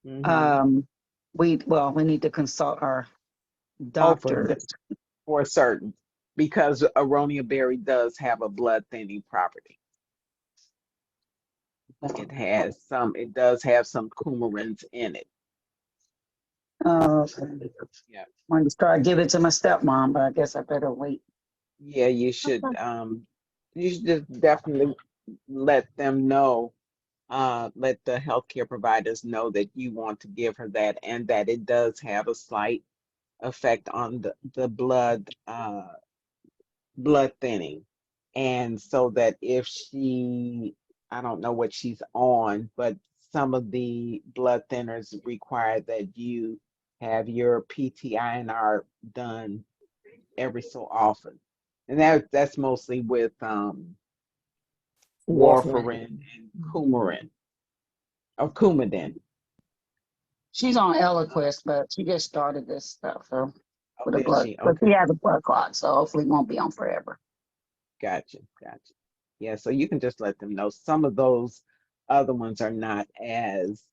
Mm-hmm. um, we need to consult our Oh, doctor. for certain, because aronia berry does have a blood thinning property. It does have some coumarins in it. Okay. Yeah. Want to start giving it to my stepmom, but I guess I better wait. Yeah, you should just definitely let them know, let the healthcare providers know that you want to give her that and that it does have a slight effect on the blood thinning. And so that if I don't know what she's on, but some of the blood thinners require that you have your PT-INR done every so often. And that's mostly with Warfarin. warfarin and coumarin or coumadin. She's on Eliquis, but she just started this stuff, so Oh, with a is blood, she? but she Okay. has a blood clot, so hopefully it won't be on forever. Gotcha. Yeah, so you can just let them know. Some of those other ones are not as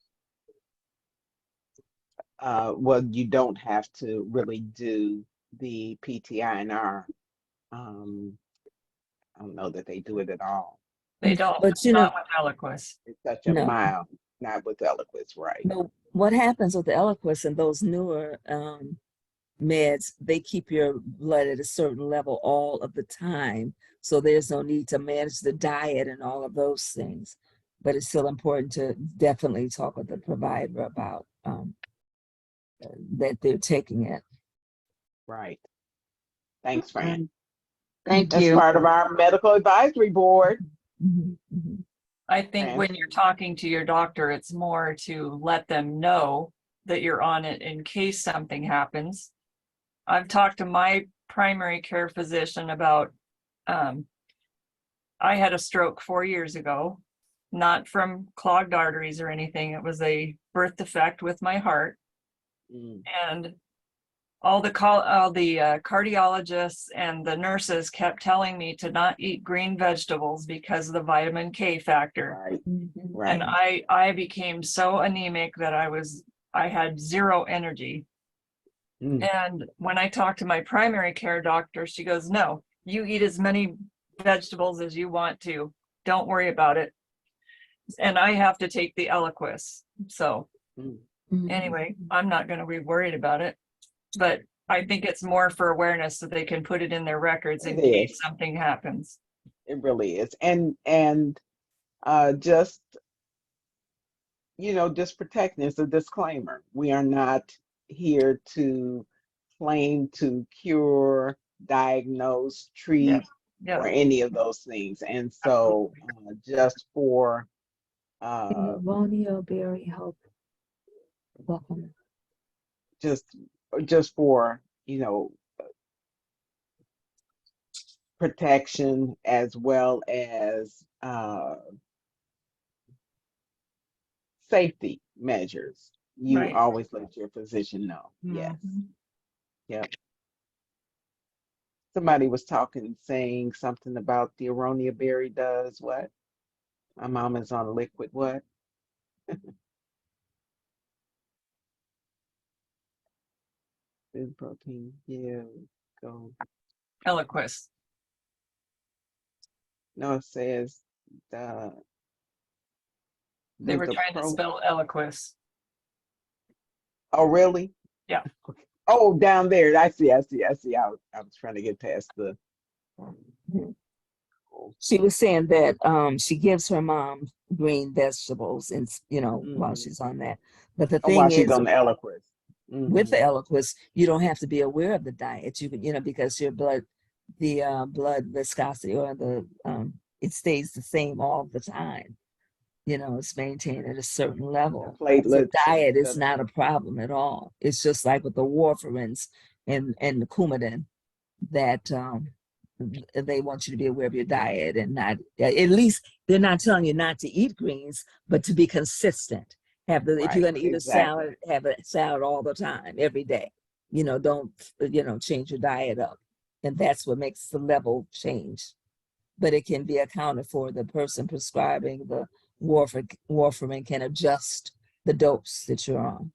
well, you don't have to really do the PTI&R. I don't know that they do it at all. They don't, But you not know, with Eliquis. It's such a no, mild, not with Eliquis, right? no, what happens with the Eliquis and those newer meds, they keep your blood at a certain level all of the time. So there's no need to manage the diet and all of those things. But it's still important to definitely talk with the provider about that they're taking it. Right. Thanks, Fran. Thank That's you. part of our medical advisory board. Mhm, mhm. I think Fran. when you're talking to your doctor, it's more to let them know that you're on it in case something happens. I've talked to my primary care physician about, I had a stroke 4 years ago, not from clogged arteries or anything. It was a birth defect with my heart. Mm, And all the cardiologists and the nurses kept telling me to not eat green vegetables because of the vitamin K factor. right. Mhm. Right. And I became so anemic that I had zero energy. Mm, And when I talked to my primary care doctor, she goes, no, you eat as many vegetables as you want to. Don't worry about it. And I have to take the Eliquis. So mm. Mhm. anyway, I'm not going to be worried about it. But I think it's more for awareness so they can put it in their records in It case is. something happens. It really is. And just, just protecting, it's a disclaimer. We are not here to claim to cure, diagnose, Yeah. treat, Yeah. or any of those things. And so just for Aronia Berry Health. Welcome. just just for, protection as well as safety measures, you Right. always let your physician know. Yes. Mhm. Yep. Somebody was saying something about the aronia berry does what? My mom is on liquid what? Food protein. Yeah. Go. Eliquis. No, it says the They there's were a trying to pro. spell Eliquis. Oh, really? Yeah. Okay. Oh, down there. I see. I was trying to get past the. Mhm. She was saying that she gives her mom green vegetables and while Mhm. she's on that. But the Oh, while thing she's is, on the Eliquis. with the Hmm. Eliquis, you don't have to be aware of the diet. You can, because your blood, the blood viscosity or the it stays the same all the time. It's maintained at a certain The level. So platelets. diet is The not a problem at all. It's just like with the warfarins and the Coumadin that they want you to be aware of your diet and not, at least they're not telling you not to eat greens, but to be consistent. If you're right. going to eat a Exactly. salad, have a salad all the time, every day. Don't change your diet up, and that's what makes the level change. But it can be accounted for. The person prescribing the warfarin can adjust the dose that you're on.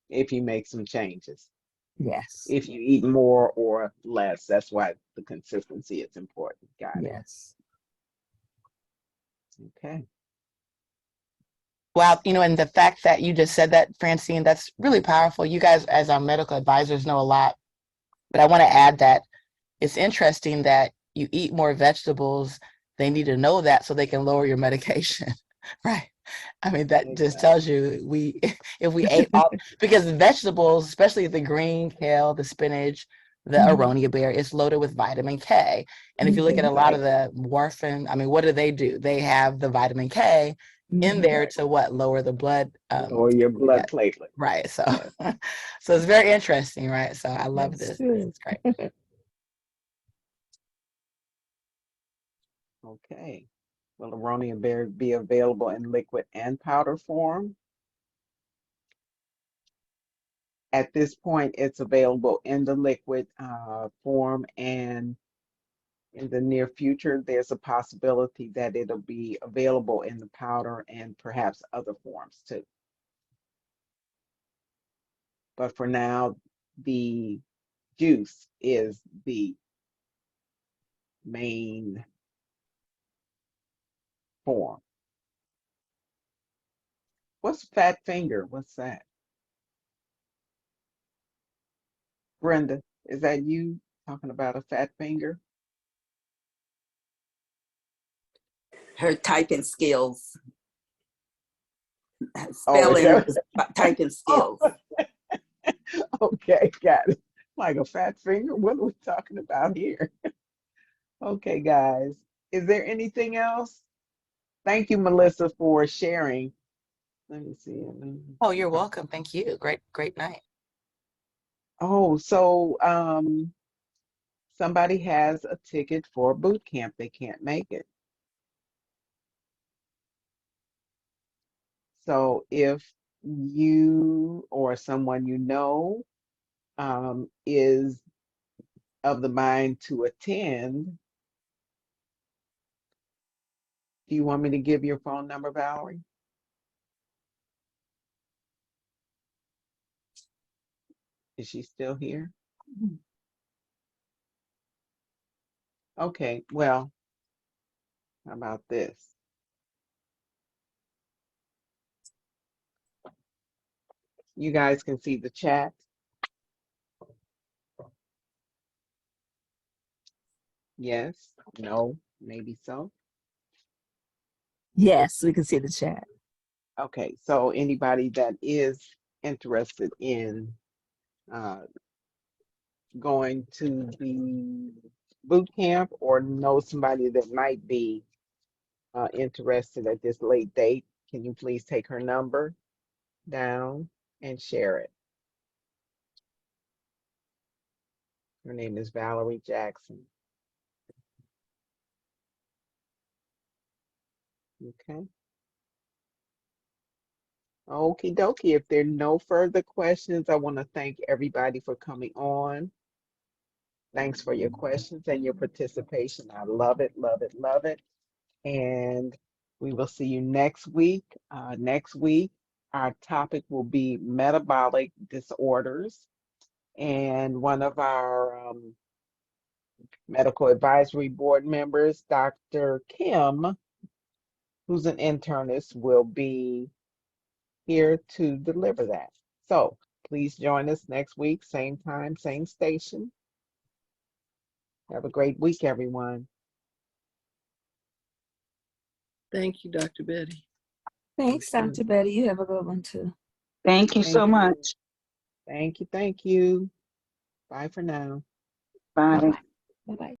If you make some changes. Yes, If you eat more or less, that's why the consistency is important. Got it. yes. Okay. Wow, and the fact that you just said that, Francine, that's really powerful. You guys, as our medical advisors, know a lot. But I want to add that it's interesting that you eat more vegetables. They need to know that so they can lower your medication, right? I mean, that just tells Exactly. you if we ate all, because vegetables, especially the green kale, the spinach, the Mhm. aronia berry, it's loaded with vitamin K. And if you look at Mhm. a lot of Exactly. the warfarin, I mean, what do? They have the vitamin K in Mhm. there Right. to what? Lower the blood. Lower your Yeah, blood platelet. right. So, Yes. so it's very interesting, right? So I love That's this. This true. is great. Okay. Will aronia berry be available in liquid and powder form? At this point, it's available in the liquid form, and in the near future, there's a possibility that it'll be available in the powder and perhaps other forms too. But for now, the juice is the main form. What's fat finger? What's that? Brenda, is that you talking about a fat finger? Her typing skills, Oh, is spelling, that? typing Oh, skills. okay, got it. Like a fat finger? What are we talking about here? Okay, guys. Is there anything else? Thank you, Melissa, for sharing. Let me see. Oh, you're welcome. Thank you. Great night. Oh, so somebody has a ticket for boot camp. They can't make it. So if you or someone you know is of the mind to attend, do you want me to give your phone number, Valerie? Is she still here? Okay, well, how about this? You guys can see the chat. Yes, no, maybe so. Yes, we can see the chat. Okay, so anybody that is interested in uh, going to the boot camp or know somebody that might be interested at this late date, can you please take her number down and share it? Her name is Valerie Jackson. Okay. Okie dokie. If there are no further questions, I want to thank everybody for coming on. Thanks for your questions and your participation. I love it, love it, love it. And we will see you next week. Next week, our topic will be metabolic disorders. And one of our medical advisory board members, Dr. Kim, who's an internist, will be here to deliver that. So please join us next week, same time, same station. Have a great week, everyone. Thank you, Dr. Betty. Thanks, Dr. Betty. You have a good one too. Thank you Thank so you. much. Thank you. Thank you. Bye for now. Bye. Bye-bye.